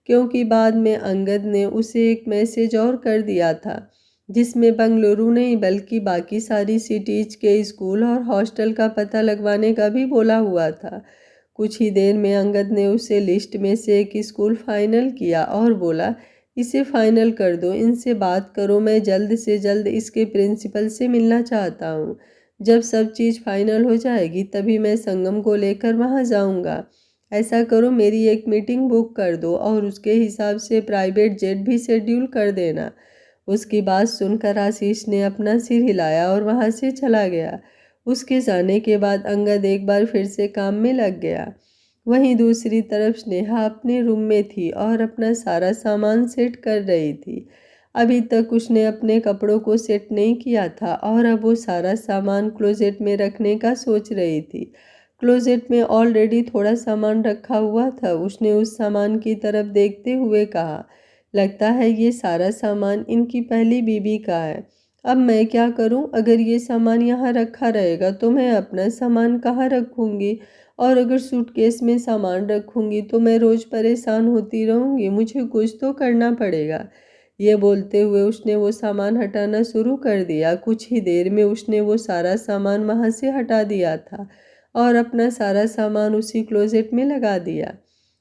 क्योंकि बाद में अंगद ने उसे एक मैसेज और कर दिया था जिसमें बंगलुरु नहीं बल्कि बाकी सारी सिटीज़ के स्कूल और हॉस्टल का पता लगवाने का भी बोला हुआ था। कुछ ही देर में अंगद ने उसे लिस्ट में से एक स्कूल फाइनल किया और बोला, इसे फाइनल कर दो, इनसे बात करो, मैं जल्द से जल्द इसके प्रिंसिपल से मिलना चाहता हूँ। जब सब चीज़ फाइनल हो जाएगी तभी मैं संगम को लेकर वहाँ जाऊँगा। ऐसा करो, मेरी एक मीटिंग बुक कर दो और उसके हिसाब से प्राइवेट जेट भी शेड्यूल कर देना। उसकी बात सुनकर आशीष ने अपना सिर हिलाया और वहाँ से चला गया। उसके जाने के बाद अंगद एक बार फिर से काम में लग गया। वहीं दूसरी तरफ स्नेहा अपने रूम में थी और अपना सारा सामान सेट कर रही थी। अभी तक उसने अपने कपड़ों को सेट नहीं किया था और अब वो सारा सामान क्लोजेट में रखने का सोच रही थी। क्लोजेट में ऑलरेडी थोड़ा सामान रखा हुआ था। उसने उस सामान की तरफ देखते हुए कहा, लगता है ये सारा सामान इनकी पहली बीवी का है। अब मैं क्या करूं? अगर ये सामान यहाँ रखा रहेगा तो मैं अपना सामान कहाँ रखूंगी? और अगर सूटकेस में सामान रखूंगी तो मैं रोज़ परेशान होती रहूंगी। मुझे कुछ तो करना पड़ेगा। ये बोलते हुए उसने वो सामान हटाना शुरू कर दिया। कुछ ही देर में उसने वो सारा सामान वहाँ से हटा दिया था और अपना सारा सामान उसी क्लोजेट में लगा दिया।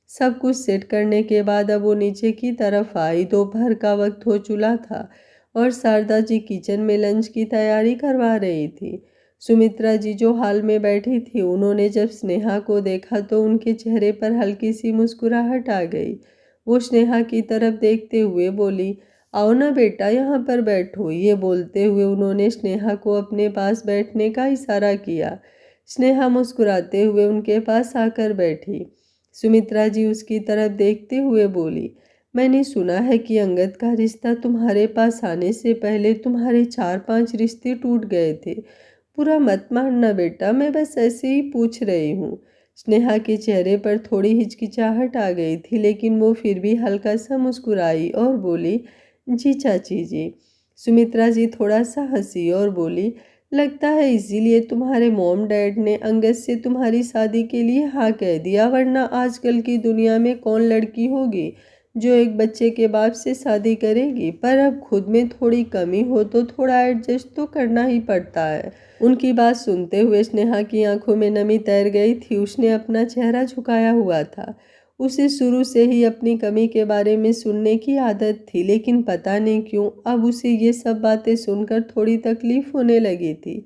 सब कुछ सेट करने के बाद अब वो नीचे की तरफ आई। दोपहर का वक्त हो चुका था और शारदा जी किचन में लंच की तैयारी करवा रही थी। सुमित्रा जी जो हॉल में बैठी थी, उन्होंने जब स्नेहा को देखा तो उनके चेहरे पर हल्की सी मुस्कुराहट आ गई। वो स्नेहा की तरफ देखते हुए बोली, आओ ना बेटा, यहाँ पर बैठो। ये बोलते हुए उन्होंने स्नेहा को अपने पास बैठने का इशारा किया। स्नेहा मुस्कुराते हुए उनके पास आकर बैठी। सुमित्रा जी उसकी तरफ देखते हुए बोली, मैंने सुना है कि अंगद का रिश्ता तुम्हारे पास आने से पहले तुम्हारे 4-5 रिश्ते टूट गए थे। पूरा मत मानना बेटा, मैं बस ऐसे ही पूछ रही हूँ। स्नेहा के चेहरे पर थोड़ी हिचकिचाहट आ गई थी लेकिन वो फिर भी हल्का सा मुस्कुराई और बोली, जी चाची जी। सुमित्रा जी थोड़ा सा हंसी और बोली, लगता है इसीलिए तुम्हारे मॉम डैड ने अंगद से तुम्हारी शादी के लिए हाँ कह दिया, वरना आजकल की दुनिया में कौन लड़की होगी जो एक बच्चे के बाप से शादी करेगी। पर अब खुद में थोड़ी कमी हो तो थोड़ा एडजस्ट तो करना ही पड़ता है। उनकी बात सुनते हुए स्नेहा की आंखों में नमी तैर गई थी। उसने अपना चेहरा झुकाया हुआ था। उसे शुरू से ही अपनी कमी के बारे में सुनने की आदत थी लेकिन पता नहीं क्यों अब उसे ये सब बातें सुनकर थोड़ी तकलीफ होने लगी थी।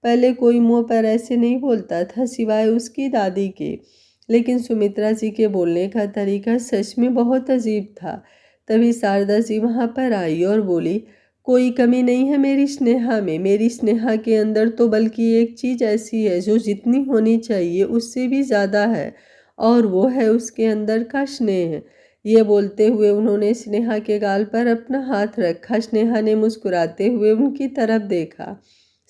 पहले कोई मुंह पर ऐसे नहीं बोलता था सिवाय उसकी दादी के, लेकिन सुमित्रा जी के बोलने का तरीका सच में बहुत अजीब था। तभी शारदा जी वहाँ पर आई और बोली, कोई कमी नहीं है मेरी स्नेहा में। मेरी स्नेहा के अंदर तो बल्कि एक चीज़ ऐसी है जो जितनी होनी चाहिए उससे भी ज़्यादा है और वो है उसके अंदर का स्नेह। ये बोलते हुए उन्होंने स्नेहा के गाल पर अपना हाथ रखा। स्नेहा ने मुस्कुराते हुए उनकी तरफ देखा।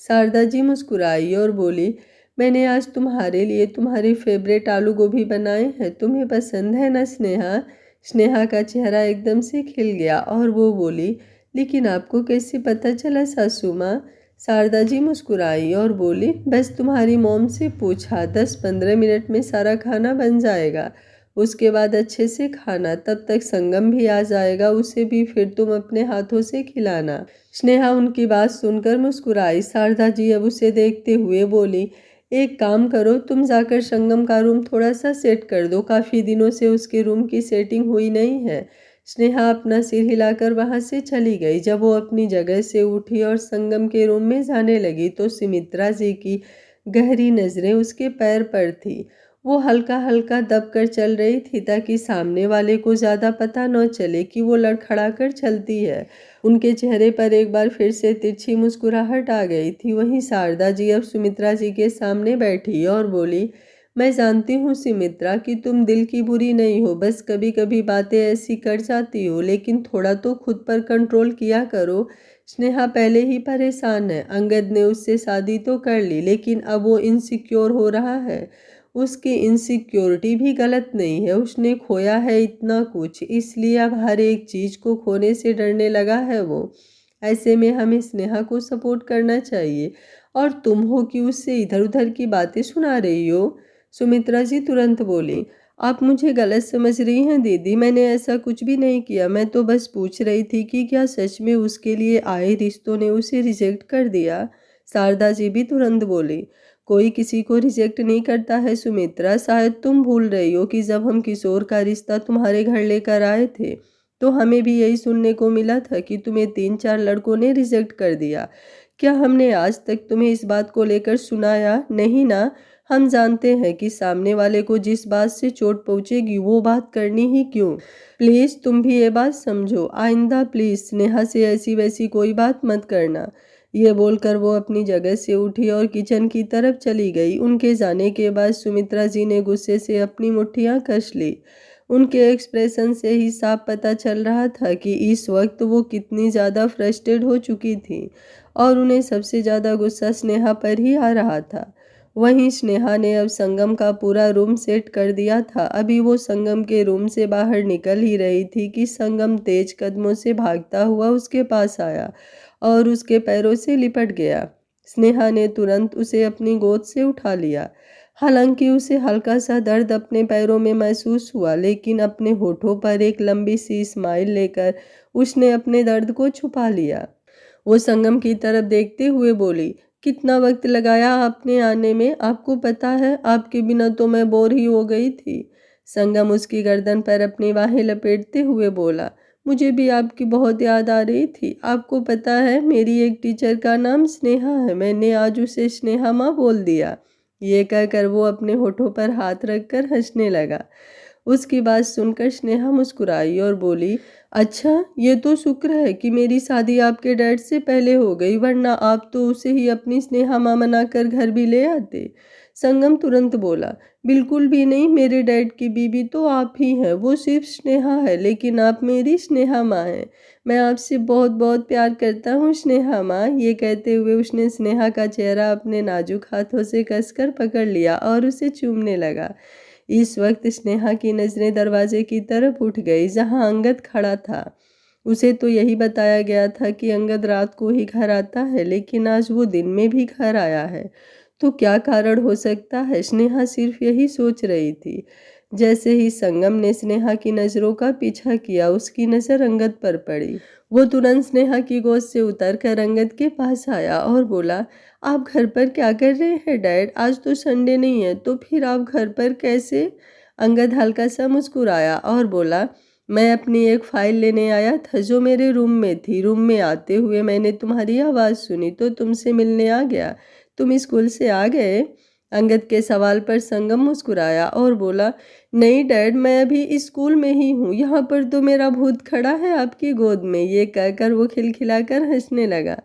शारदा जी मुस्कुराई और बोली, मैंने आज तुम्हारे लिए तुम्हारे फेवरेट आलू गोभी बनाए हैं, तुम्हें पसंद है ना स्नेहा? स्नेहा का चेहरा एकदम से खिल गया और वो बोली, लेकिन आपको कैसे पता चला सासू माँ? शारदा जी मुस्कुराई और बोली, बस तुम्हारी मॉम से पूछा, 10-15 मिनट में सारा खाना बन जाएगा। उसके बाद अच्छे से खाना, तब तक संगम भी आ जाएगा, उसे भी फिर तुम अपने हाथों से खिलाना। स्नेहा उनकी बात सुनकर मुस्कुराई। शारदा जी अब उसे देखते हुए बोली, एक काम करो, तुम जाकर संगम का रूम थोड़ा सा सेट कर दो, काफ़ी दिनों से उसके रूम की सेटिंग हुई नहीं है। स्नेहा अपना सिर हिलाकर वहां से चली गई। जब वो अपनी जगह से उठी और संगम के रूम में जाने लगी तो सुमित्रा जी की गहरी नजरें उसके पैर पर थी। वो हल्का हल्का दबकर चल रही थी ताकि सामने वाले को ज़्यादा पता न चले कि वो लड़खड़ा कर चलती है। उनके चेहरे पर एक बार फिर से तिरछी मुस्कुराहट आ गई थी। वहीं शारदा जी अब सुमित्रा जी के सामने बैठी और बोली, मैं जानती हूँ सुमित्रा कि तुम दिल की बुरी नहीं हो, बस कभी कभी बातें ऐसी कर जाती हो, लेकिन थोड़ा तो खुद पर कंट्रोल किया करो। स्नेहा पहले ही परेशान है। अंगद ने उससे शादी तो कर ली, लेकिन अब वो इनसिक्योर हो रहा है। उसकी इनसिक्योरिटी भी गलत नहीं है, उसने खोया है इतना कुछ, इसलिए अब हर एक चीज़ को खोने से डरने लगा है वो। ऐसे में हमें स्नेहा को सपोर्ट करना चाहिए, और तुम हो कि उससे इधर उधर की बातें सुना रही हो। सुमित्रा जी तुरंत बोली, आप मुझे गलत समझ रही हैं दीदी, मैंने ऐसा कुछ भी नहीं किया। मैं तो बस पूछ रही थी कि क्या सच में उसके लिए आए रिश्तों ने उसे रिजेक्ट कर दिया। शारदा जी भी तुरंत बोली, कोई किसी को रिजेक्ट नहीं करता है सुमित्रा, शायद तुम भूल रही हो कि जब हम किशोर का रिश्ता तुम्हारे घर लेकर आए थे तो हमें भी यही सुनने को मिला था कि तुम्हें 3-4 लड़कों ने रिजेक्ट कर दिया। क्या हमने आज तक तुम्हें इस बात को लेकर सुनाया नहीं ना। हम जानते हैं कि सामने वाले को जिस बात से चोट पहुंचेगी वो बात करनी ही क्यों। प्लीज़ तुम भी ये बात समझो, आइंदा प्लीज़ स्नेहा से ऐसी वैसी कोई बात मत करना। ये बोलकर वो अपनी जगह से उठी और किचन की तरफ चली गई। उनके जाने के बाद सुमित्रा जी ने गुस्से से अपनी मुट्ठियां कस ली। उनके एक्सप्रेशन से ही साफ पता चल रहा था कि इस वक्त वो कितनी ज़्यादा फ्रस्ट्रेट हो चुकी थी, और उन्हें सबसे ज़्यादा गुस्सा स्नेहा पर ही आ रहा था। वहीं स्नेहा ने अब संगम का पूरा रूम सेट कर दिया था। अभी वो संगम के रूम से बाहर निकल ही रही थी कि संगम तेज कदमों से भागता हुआ उसके पास आया और उसके पैरों से लिपट गया। स्नेहा ने तुरंत उसे अपनी गोद से उठा लिया। हालांकि उसे हल्का सा दर्द अपने पैरों में महसूस हुआ, लेकिन अपने होठों पर एक लंबी सी स्माइल लेकर उसने अपने दर्द को छुपा लिया। वो संगम की तरफ देखते हुए बोली, कितना वक्त लगाया आपने आने में, आपको पता है आपके बिना तो मैं बोर ही हो गई थी। संगम उसकी गर्दन पर अपनी बाहें लपेटते हुए बोला, मुझे भी आपकी बहुत याद आ रही थी। आपको पता है मेरी एक टीचर का नाम स्नेहा है, मैंने आज उसे स्नेहा माँ बोल दिया। ये कहकर वो अपने होठों पर हाथ रखकर हंसने लगा। उसकी बात सुनकर स्नेहा मुस्कुराई और बोली, अच्छा ये तो शुक्र है कि मेरी शादी आपके डैड से पहले हो गई, वरना आप तो उसे ही अपनी स्नेहा माँ बनाकर घर भी ले आते। संगम तुरंत बोला, बिल्कुल भी नहीं, मेरे डैड की बीवी तो आप ही हैं, वो सिर्फ स्नेहा है, लेकिन आप मेरी स्नेहा माँ हैं। मैं आपसे बहुत बहुत प्यार करता हूँ स्नेहा माँ। ये कहते हुए उसने स्नेहा का चेहरा अपने नाजुक हाथों से कसकर पकड़ लिया और उसे चूमने लगा। इस वक्त स्नेहा की नज़रें दरवाजे की तरफ उठ गई जहां अंगद खड़ा था। उसे तो यही बताया गया था कि अंगद रात को ही घर आता है, लेकिन आज वो दिन में भी घर आया है। तो क्या कारण हो सकता है, स्नेहा सिर्फ यही सोच रही थी। जैसे ही संगम ने स्नेहा की नज़रों का पीछा किया, उसकी नज़र अंगद पर पड़ी। वो तुरंत स्नेहा की गोद से उतरकर अंगद के पास आया और बोला, आप घर पर क्या कर रहे हैं डैड, आज तो संडे नहीं है, तो फिर आप घर पर कैसे। अंगद हल्का सा मुस्कुराया और बोला, मैं अपनी एक फाइल लेने आया था जो मेरे रूम में थी। रूम में आते हुए मैंने तुम्हारी आवाज़ सुनी तो तुमसे मिलने आ गया। तुम स्कूल से आ गए। अंगद के सवाल पर संगम मुस्कुराया और बोला, नहीं डैड, मैं अभी स्कूल में ही हूँ, यहाँ पर तो मेरा भूत खड़ा है आपकी गोद में। ये कहकर वो खिलखिलाकर हंसने लगा।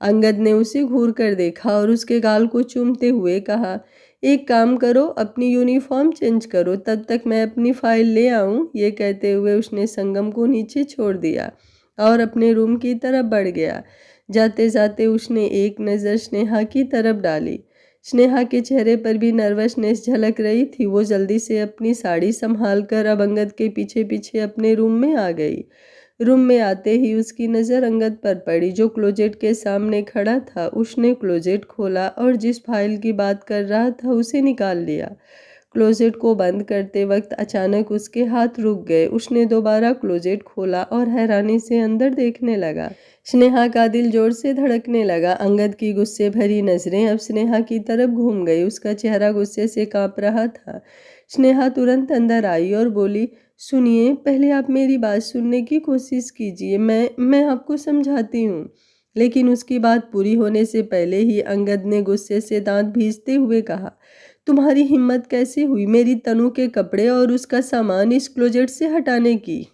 अंगद ने उसे घूर कर देखा और उसके गाल को चूमते हुए कहा, एक काम करो, अपनी यूनिफॉर्म चेंज करो, तब तक मैं अपनी फाइल ले आऊं। ये कहते हुए उसने संगम को नीचे छोड़ दिया और अपने रूम की तरफ बढ़ गया। जाते जाते उसने एक नज़र स्नेहा की तरफ डाली। स्नेहा के चेहरे पर भी नर्वसनेस झलक रही थी। वो जल्दी से अपनी साड़ी संभाल कर अब अंगद के पीछे पीछे अपने रूम में आ गई। रूम में आते ही उसकी नज़र अंगद पर पड़ी जो क्लोजेट के सामने खड़ा था। उसने क्लोजेट खोला और जिस फाइल की बात कर रहा था उसे निकाल लिया। क्लोजेट को बंद करते वक्त अचानक उसके हाथ रुक गए। उसने दोबारा क्लोजेट खोला और हैरानी से अंदर देखने लगा। स्नेहा का दिल जोर से धड़कने लगा। अंगद की गुस्से भरी नजरें अब स्नेहा की तरफ घूम गई। उसका चेहरा गुस्से से कांप रहा था। स्नेहा तुरंत अंदर आई और बोली, सुनिए, पहले आप मेरी बात सुनने की कोशिश कीजिए, मैं आपको समझाती हूँ। लेकिन उसकी बात पूरी होने से पहले ही अंगद ने गुस्से से दांत भींचते हुए कहा, तुम्हारी हिम्मत कैसे हुई मेरी तनु के कपड़े और उसका सामान इस क्लोजेट से हटाने की?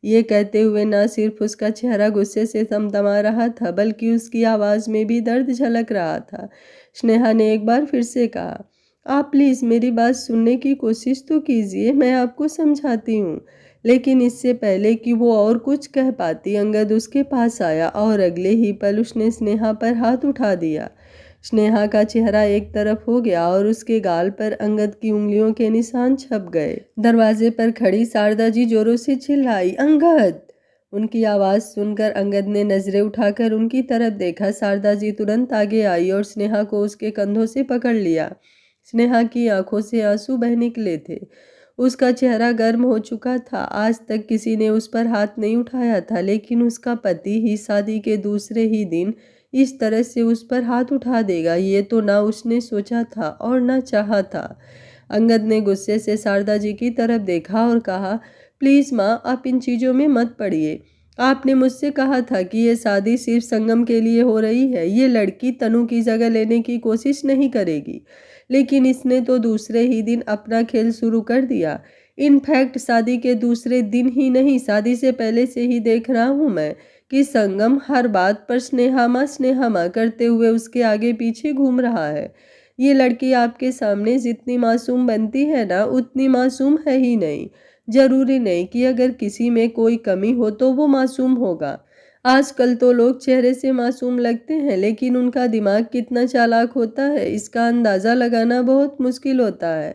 ये कहते हुए ना सिर्फ उसका चेहरा गुस्से से तमतमा रहा था, बल्कि उसकी आवाज़ में भी दर्द झलक रहा था। स्नेहा ने एक बार फिर से कहा, आप प्लीज़ मेरी बात सुनने की कोशिश तो कीजिए, मैं आपको समझाती हूँ। लेकिन इससे पहले कि वो और कुछ कह पाती, अंगद उसके पास आया और अगले ही पल उसने स्नेहा पर हाथ उठा दिया। स्नेहा का चेहरा एक तरफ हो गया और उसके गाल पर अंगद की उंगलियों के निशान छप गए। दरवाजे पर खड़ी शारदा जी जोरों से चिल्लाई, अंगद! उनकी आवाज़ सुनकर अंगद ने नजरें उठाकर उनकी तरफ देखा। शारदा जी तुरंत आगे आई और स्नेहा को उसके कंधों से पकड़ लिया। स्नेहा की आंखों से आंसू बह निकले थे। उसका चेहरा गर्म हो चुका था। आज तक किसी ने उस पर हाथ नहीं उठाया था, लेकिन उसका पति ही शादी के दूसरे ही दिन इस तरह से उस पर हाथ उठा देगा, ये तो ना उसने सोचा था और ना चाहा था। अंगद ने गुस्से से शारदा जी की तरफ देखा और कहा, प्लीज़ माँ, आप इन चीज़ों में मत पड़िए। आपने मुझसे कहा था कि ये शादी सिर्फ संगम के लिए हो रही है, ये लड़की तनु की जगह लेने की कोशिश नहीं करेगी। लेकिन इसने तो दूसरे ही दिन अपना खेल शुरू कर दिया। इनफैक्ट शादी के दूसरे दिन ही नहीं, शादी से पहले से ही देख रहा हूँ मैं कि संगम हर बात पर स्नेहा माँ करते हुए उसके आगे पीछे घूम रहा है। ये लड़की आपके सामने जितनी मासूम बनती है ना, उतनी मासूम है ही नहीं। जरूरी नहीं कि अगर किसी में कोई कमी हो तो वो मासूम होगा। आजकल तो लोग चेहरे से मासूम लगते हैं, लेकिन उनका दिमाग कितना चालाक होता है इसका अंदाज़ा लगाना बहुत मुश्किल होता है।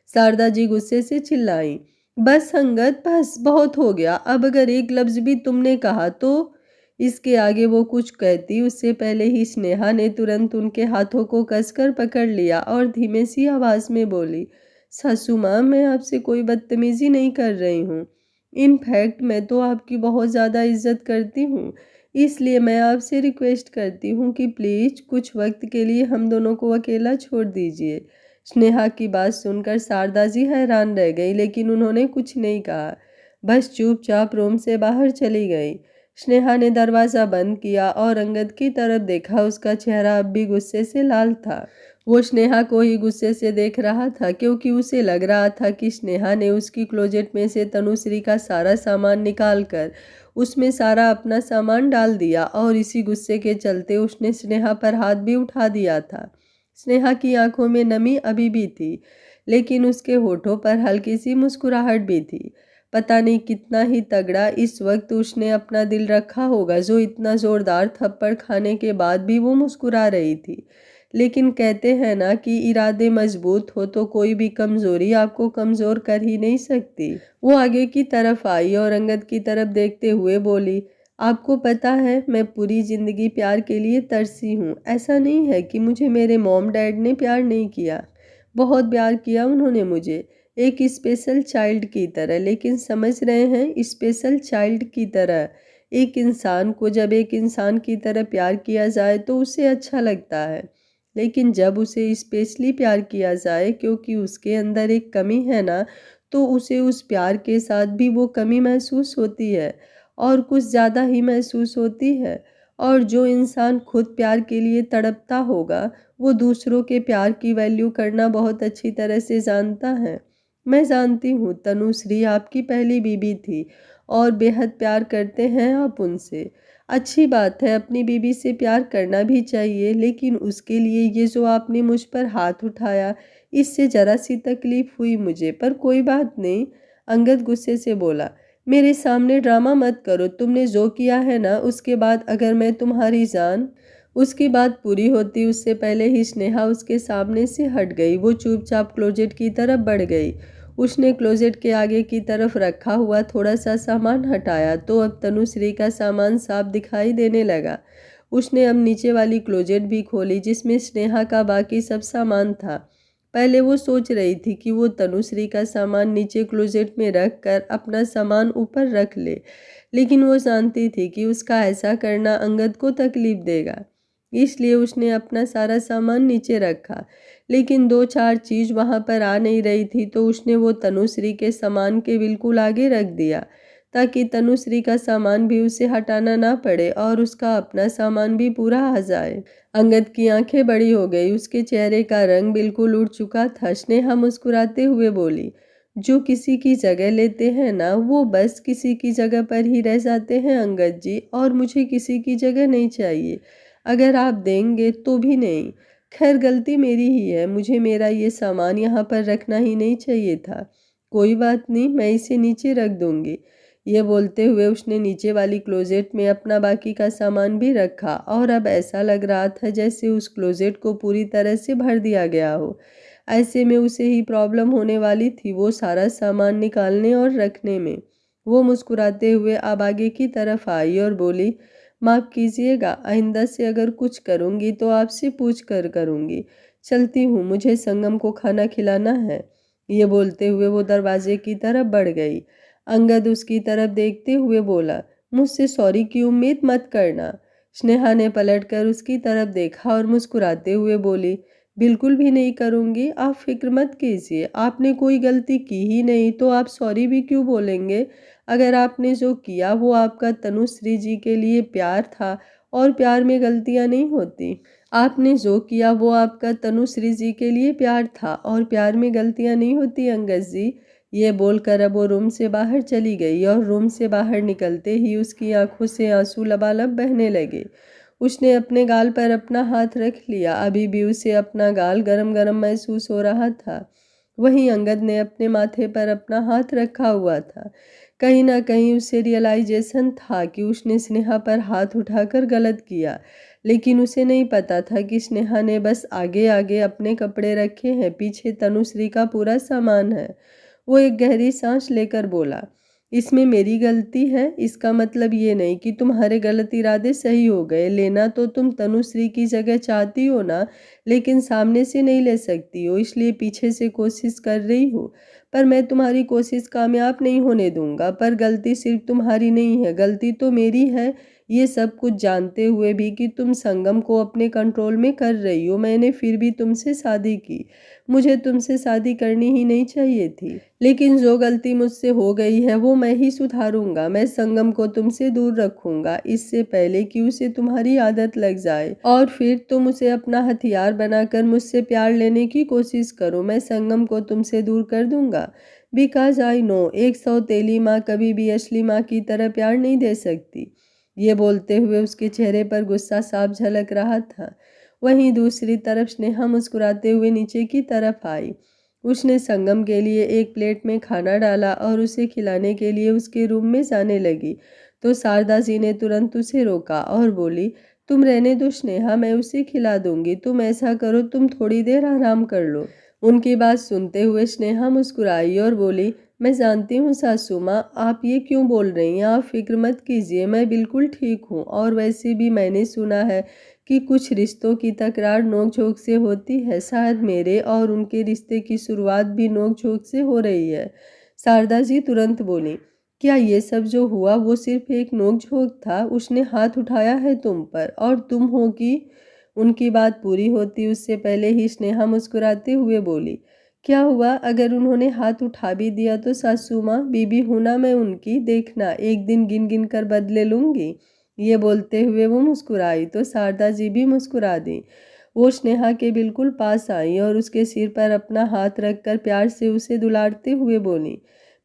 शारदा जी गुस्से से चिल्लाई, बस अंगद, बस बहुत हो गया। अब अगर एक लफ्ज़ भी तुमने कहा तो। इसके आगे वो कुछ कहती उससे पहले ही स्नेहा ने तुरंत उनके हाथों को कसकर पकड़ लिया और धीमे सी आवाज़ में बोली, सासू माँ, मैं आपसे कोई बदतमीज़ी नहीं कर रही हूँ। इनफैक्ट मैं तो आपकी बहुत ज़्यादा इज्जत करती हूँ, इसलिए मैं आपसे रिक्वेस्ट करती हूँ कि प्लीज़ कुछ वक्त के लिए हम दोनों को अकेला छोड़ दीजिए। स्नेहा की बात सुनकर शारदा जी हैरान रह गई, लेकिन उन्होंने कुछ नहीं कहा, बस चुपचाप रूम से बाहर चली गई। स्नेहा ने दरवाज़ा बंद किया और अंगद की तरफ देखा। उसका चेहरा अब भी गुस्से से लाल था। वो स्नेहा को ही गुस्से से देख रहा था, क्योंकि उसे लग रहा था कि स्नेहा ने उसकी क्लोजेट में से तनुश्री का सारा सामान निकाल कर उसमें सारा अपना सामान डाल दिया और इसी गुस्से के चलते उसने स्नेहा पर हाथ भी उठा दिया था। स्नेहा की आंखों में नमी अभी भी थी, लेकिन उसके होठों पर हल्की सी मुस्कुराहट भी थी। पता नहीं कितना ही तगड़ा इस वक्त उसने अपना दिल रखा होगा, जो इतना ज़ोरदार थप्पड़ खाने के बाद भी वो मुस्कुरा रही थी। लेकिन कहते हैं ना कि इरादे मजबूत हो तो कोई भी कमज़ोरी आपको कमज़ोर कर ही नहीं सकती। वो आगे की तरफ आई और अंगद की तरफ देखते हुए बोली, आपको पता है, मैं पूरी ज़िंदगी प्यार के लिए तरसी हूँ। ऐसा नहीं है कि मुझे मेरे मॉम डैड ने प्यार नहीं किया, बहुत प्यार किया उन्होंने मुझे, एक स्पेशल चाइल्ड की तरह। लेकिन समझ रहे हैं, स्पेशल चाइल्ड की तरह। एक इंसान को जब एक इंसान की तरह प्यार किया जाए तो उसे अच्छा लगता है, लेकिन जब उसे स्पेशली प्यार किया जाए क्योंकि उसके अंदर एक कमी है ना, तो उसे उस प्यार के साथ भी वो कमी महसूस होती है और कुछ ज़्यादा ही महसूस होती है। और जो इंसान खुद प्यार के लिए तड़पता होगा, वो दूसरों के प्यार की वैल्यू करना बहुत अच्छी तरह से जानता है। मैं जानती हूँ तनुश्री आपकी पहली बीवी थी और बेहद प्यार करते हैं आप उनसे। अच्छी बात है, अपनी बीवी से प्यार करना भी चाहिए, लेकिन उसके लिए ये जो आपने मुझ पर हाथ उठाया, इससे ज़रा सी तकलीफ़ हुई मुझे, पर कोई बात नहीं। अंगद गुस्से से बोला, मेरे सामने ड्रामा मत करो। तुमने जो किया है ना, उसके बाद अगर मैं तुम्हारी जान। उसकी बात पूरी होती उससे पहले ही स्नेहा उसके सामने से हट गई। वो चुपचाप क्लोजेट की तरफ बढ़ गई। उसने क्लोजेट के आगे की तरफ रखा हुआ थोड़ा सा सामान हटाया तो अब तनुश्री का सामान साफ दिखाई देने लगा। उसने अब नीचे वाली क्लोजेट भी खोली जिसमें स्नेहा का बाकी सब सामान था। पहले वो सोच रही थी कि वो तनुश्री का सामान नीचे क्लोजेट में रख कर अपना सामान ऊपर रख ले, लेकिन वो जानती थी कि उसका ऐसा करना अंगद को तकलीफ देगा, इसलिए उसने अपना सारा सामान नीचे रखा। लेकिन दो चार चीज़ वहाँ पर आ नहीं रही थी, तो उसने वो तनुश्री के सामान के बिल्कुल आगे रख दिया, ताकि तनुश्री का सामान भी उसे हटाना ना पड़े और उसका अपना सामान भी पूरा आ जाए। अंगद की आंखें बड़ी हो गई, उसके चेहरे का रंग बिल्कुल उड़ चुका था। स्नेहा मुस्कुराते हुए बोली, जो किसी की जगह लेते हैं ना, वो बस किसी की जगह पर ही रह जाते हैं अंगद जी, और मुझे किसी की जगह नहीं चाहिए। अगर आप देंगे तो भी नहीं। खैर गलती मेरी ही है, मुझे मेरा ये सामान यहाँ पर रखना ही नहीं चाहिए था। कोई बात नहीं, मैं इसे नीचे रख दूंगी। ये बोलते हुए उसने नीचे वाली क्लोजेट में अपना बाकी का सामान भी रखा, और अब ऐसा लग रहा था जैसे उस क्लोजेट को पूरी तरह से भर दिया गया हो। ऐसे में उसे ही प्रॉब्लम होने वाली थी वो सारा सामान निकालने और रखने में। वो मुस्कुराते हुए अब आगे की तरफ आई और बोली, माफ़ कीजिएगा, आइंदा से अगर कुछ करूँगी तो आपसे पूछ कर करूँगी। चलती हूँ, मुझे संगम को खाना खिलाना है। ये बोलते हुए वो दरवाजे की तरफ बढ़ गई। अंगद उसकी तरफ देखते हुए बोला, मुझसे सॉरी की उम्मीद मत करना। स्नेहा ने पलटकर उसकी तरफ देखा और मुस्कुराते हुए बोली, बिल्कुल भी नहीं करूँगी, आप फिक्र मत कीजिए। आपने कोई गलती की ही नहीं तो आप सॉरी भी क्यों बोलेंगे? अगर आपने जो किया वो आपका तनुश्री जी के लिए प्यार था, और प्यार में गलतियाँ नहीं होती। आपने जो किया वो आपका तनुश्री जी के लिए प्यार था, और प्यार में गलतियाँ नहीं होती अंगद जी। ये बोलकर अब वो रूम से बाहर चली गई, और रूम से बाहर निकलते ही उसकी आंखों से आंसू लबालब बहने लगे। उसने अपने गाल पर अपना हाथ रख लिया, अभी भी उसे अपना गाल गरम गरम महसूस हो रहा था। वहीं अंगद ने अपने माथे पर अपना हाथ रखा हुआ था। कहीं ना कहीं उसे रियलाइजेशन था कि उसने स्नेहा पर हाथ उठाकर गलत किया, लेकिन उसे नहीं पता था कि स्नेहा ने बस आगे आगे अपने कपड़े रखे हैं, पीछे तनुश्री का पूरा सामान है। वो एक गहरी सांस लेकर बोला, इसमें मेरी गलती है, इसका मतलब ये नहीं कि तुम्हारे गलत इरादे सही हो गए। लेना तो तुम तनुश्री की जगह चाहती हो ना, लेकिन सामने से नहीं ले सकती हो, इसलिए पीछे से कोशिश कर रही हो। पर मैं तुम्हारी कोशिश कामयाब नहीं होने दूंगा। पर गलती सिर्फ तुम्हारी नहीं है, गलती तो मेरी है। ये सब कुछ जानते हुए भी कि तुम संगम को अपने कंट्रोल में कर रही हो, मैंने फिर भी तुमसे शादी की। मुझे तुमसे शादी करनी ही नहीं चाहिए थी, लेकिन जो गलती मुझसे हो गई है वो मैं ही सुधारूंगा। मैं संगम को तुमसे दूर रखूंगा, इससे पहले कि उसे तुम्हारी आदत लग जाए और फिर तुम उसे अपना हथियार बनाकर मुझसे प्यार लेने की कोशिश करो। मैं संगम को तुमसे दूर कर दूंगा, बिकॉज आई नो एक सौतेली माँ कभी भी असली माँ की तरह प्यार नहीं दे सकती। ये बोलते हुए उसके चेहरे पर गुस्सा साफ झलक रहा था। वहीं दूसरी तरफ स्नेहा मुस्कुराते हुए नीचे की तरफ आई। उसने संगम के लिए एक प्लेट में खाना डाला और उसे खिलाने के लिए उसके रूम में जाने लगी, तो शारदा जी ने तुरंत उसे रोका और बोली, तुम रहने दो स्नेहा, मैं उसे खिला दूंगी। तुम ऐसा करो, तुम थोड़ी देर आराम कर लो। उनकी बात सुनते हुए स्नेहा मुस्कुराई और बोली, मैं जानती हूँ सासू माँ, आप ये क्यों बोल रही हैं। आप फिक्र मत कीजिए, मैं बिल्कुल ठीक हूँ। और वैसे भी मैंने सुना है कि कुछ रिश्तों की तकरार नोक-झोंक से होती है। शायद मेरे और उनके रिश्ते की शुरुआत भी नोक-झोंक से हो रही है। शारदा जी तुरंत बोली, क्या ये सब जो हुआ वो सिर्फ एक नोक-झोंक था? उसने हाथ उठाया है तुम पर, और तुम हो कि। उनकी बात पूरी होती उससे पहले ही स्नेहा मुस्कुराते हुए बोली, क्या हुआ अगर उन्होंने हाथ उठा भी दिया तो सासू माँ, बीबी हूं ना मैं उनकी, देखना एक दिन गिन गिन कर बदले लूंगी। ये बोलते हुए वो मुस्कुराई तो शारदा जी भी मुस्कुरा दी। वो स्नेहा के बिल्कुल पास आई और उसके सिर पर अपना हाथ रखकर प्यार से उसे दुलारते हुए बोली,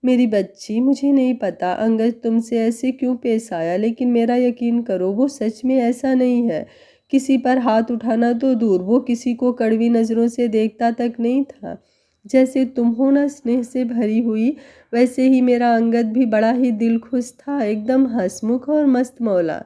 मेरी बच्ची, मुझे नहीं पता अंगद तुमसे ऐसे क्यों पेश आया, लेकिन मेरा यकीन करो वो सच में ऐसा नहीं है। किसी पर हाथ उठाना तो दूर, वो किसी को कड़वी नज़रों से देखता तक नहीं था। जैसे तुम हो ना स्नेह से भरी हुई, वैसे ही मेरा अंगद भी बड़ा ही दिल खुश था, एकदम हंसमुख और मस्त मौला।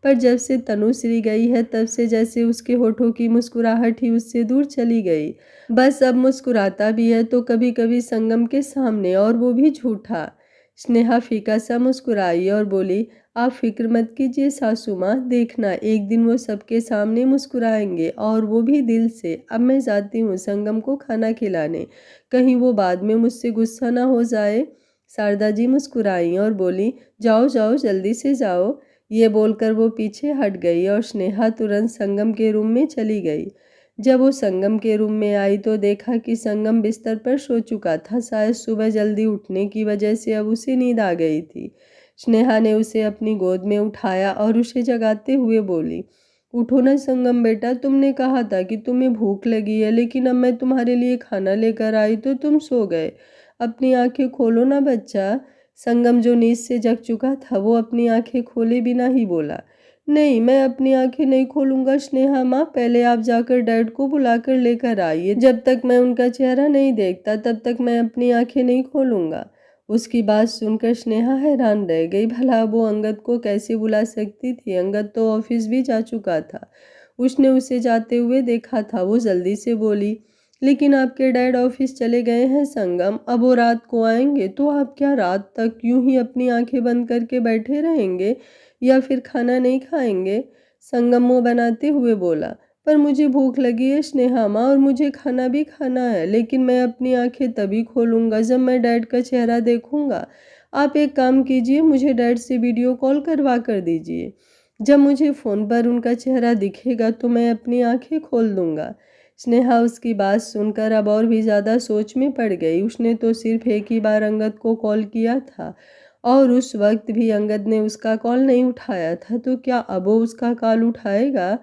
पर जब से तनुश्री गई है तब से जैसे उसके होठों की मुस्कुराहट ही उससे दूर चली गई। बस अब मुस्कुराता भी है तो कभी कभी संगम के सामने, और वो भी झूठा। स्नेहा फीका सा मुस्कुराई और बोली, आप फिक्र मत कीजिए सासू माँ, देखना एक दिन वो सबके सामने मुस्कुराएंगे और वो भी दिल से। अब मैं जाती हूँ संगम को खाना खिलाने, कहीं वो बाद में मुझसे गुस्सा ना हो जाए। शारदा जी मुस्कुराई और बोली, जाओ जाओ जल्दी से जाओ। ये बोलकर वो पीछे हट गई और स्नेहा तुरंत संगम के रूम में चली गई। जब वो संगम के रूम में आई तो देखा कि संगम बिस्तर पर सो चुका था। शायद सुबह जल्दी उठने की वजह से अब उसे नींद आ गई थी। स्नेहा ने उसे अपनी गोद में उठाया और उसे जगाते हुए बोली, उठो ना संगम बेटा, तुमने कहा था कि तुम्हें भूख लगी है, लेकिन अब मैं तुम्हारे लिए खाना लेकर आई तो तुम सो गए। अपनी आंखें खोलो ना बच्चा। संगम जो नींद से जग चुका था वो अपनी आंखें खोले बिना ही बोला, नहीं मैं अपनी आंखें नहीं खोलूंगा स्नेहा माँ, पहले आप जाकर डैड को बुलाकर लेकर आइए। जब तक मैं उनका चेहरा नहीं देखता तब तक मैं अपनी आंखें नहीं खोलूंगा। उसकी बात सुनकर स्नेहा हैरान रह गई। भला वो अंगद को कैसे बुला सकती थी? अंगद तो ऑफिस भी जा चुका था, उसने उसे जाते हुए देखा था। वो जल्दी से बोली, लेकिन आपके डैड ऑफिस चले गए हैं संगम, अब वो रात को आएंगे तो आप क्या रात तक यूं ही अपनी आंखें बंद करके बैठे रहेंगे या फिर खाना नहीं खाएंगे? संगम मुंह बनाते हुए बोला, पर मुझे भूख लगी है स्नेहा माँ और मुझे खाना भी खाना है, लेकिन मैं अपनी आंखें तभी खोलूंगा जब मैं डैड का चेहरा देखूंगा। आप एक काम कीजिए, मुझे डैड से वीडियो कॉल करवा कर दीजिए। जब मुझे फ़ोन पर उनका चेहरा दिखेगा तो मैं अपनी आंखें खोल दूंगा। स्नेहा उसकी बात सुनकर अब और भी ज़्यादा सोच में पड़ गई। उसने तो सिर्फ एक ही बार अंगद को कॉल किया था और उस वक्त भी अंगद ने उसका कॉल नहीं उठाया था, तो क्या अब वो उसका कॉल उठाएगा?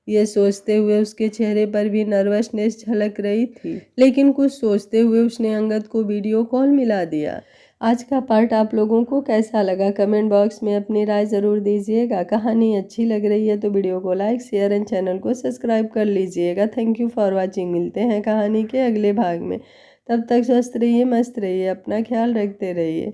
ये सोचते हुए उसके चेहरे पर भी नर्वसनेस झलक रही थी, लेकिन कुछ सोचते हुए उसने अंगद को वीडियो कॉल मिला दिया। आज का पार्ट आप लोगों को कैसा लगा कमेंट बॉक्स में अपनी राय ज़रूर दीजिएगा। कहानी अच्छी लग रही है तो वीडियो को लाइक शेयर एंड चैनल को सब्सक्राइब कर लीजिएगा। Thank you for watching. मिलते हैं कहानी के अगले भाग में, तब तक स्वस्थ रहिए, मस्त रहिए, अपना ख्याल रखते रहिए।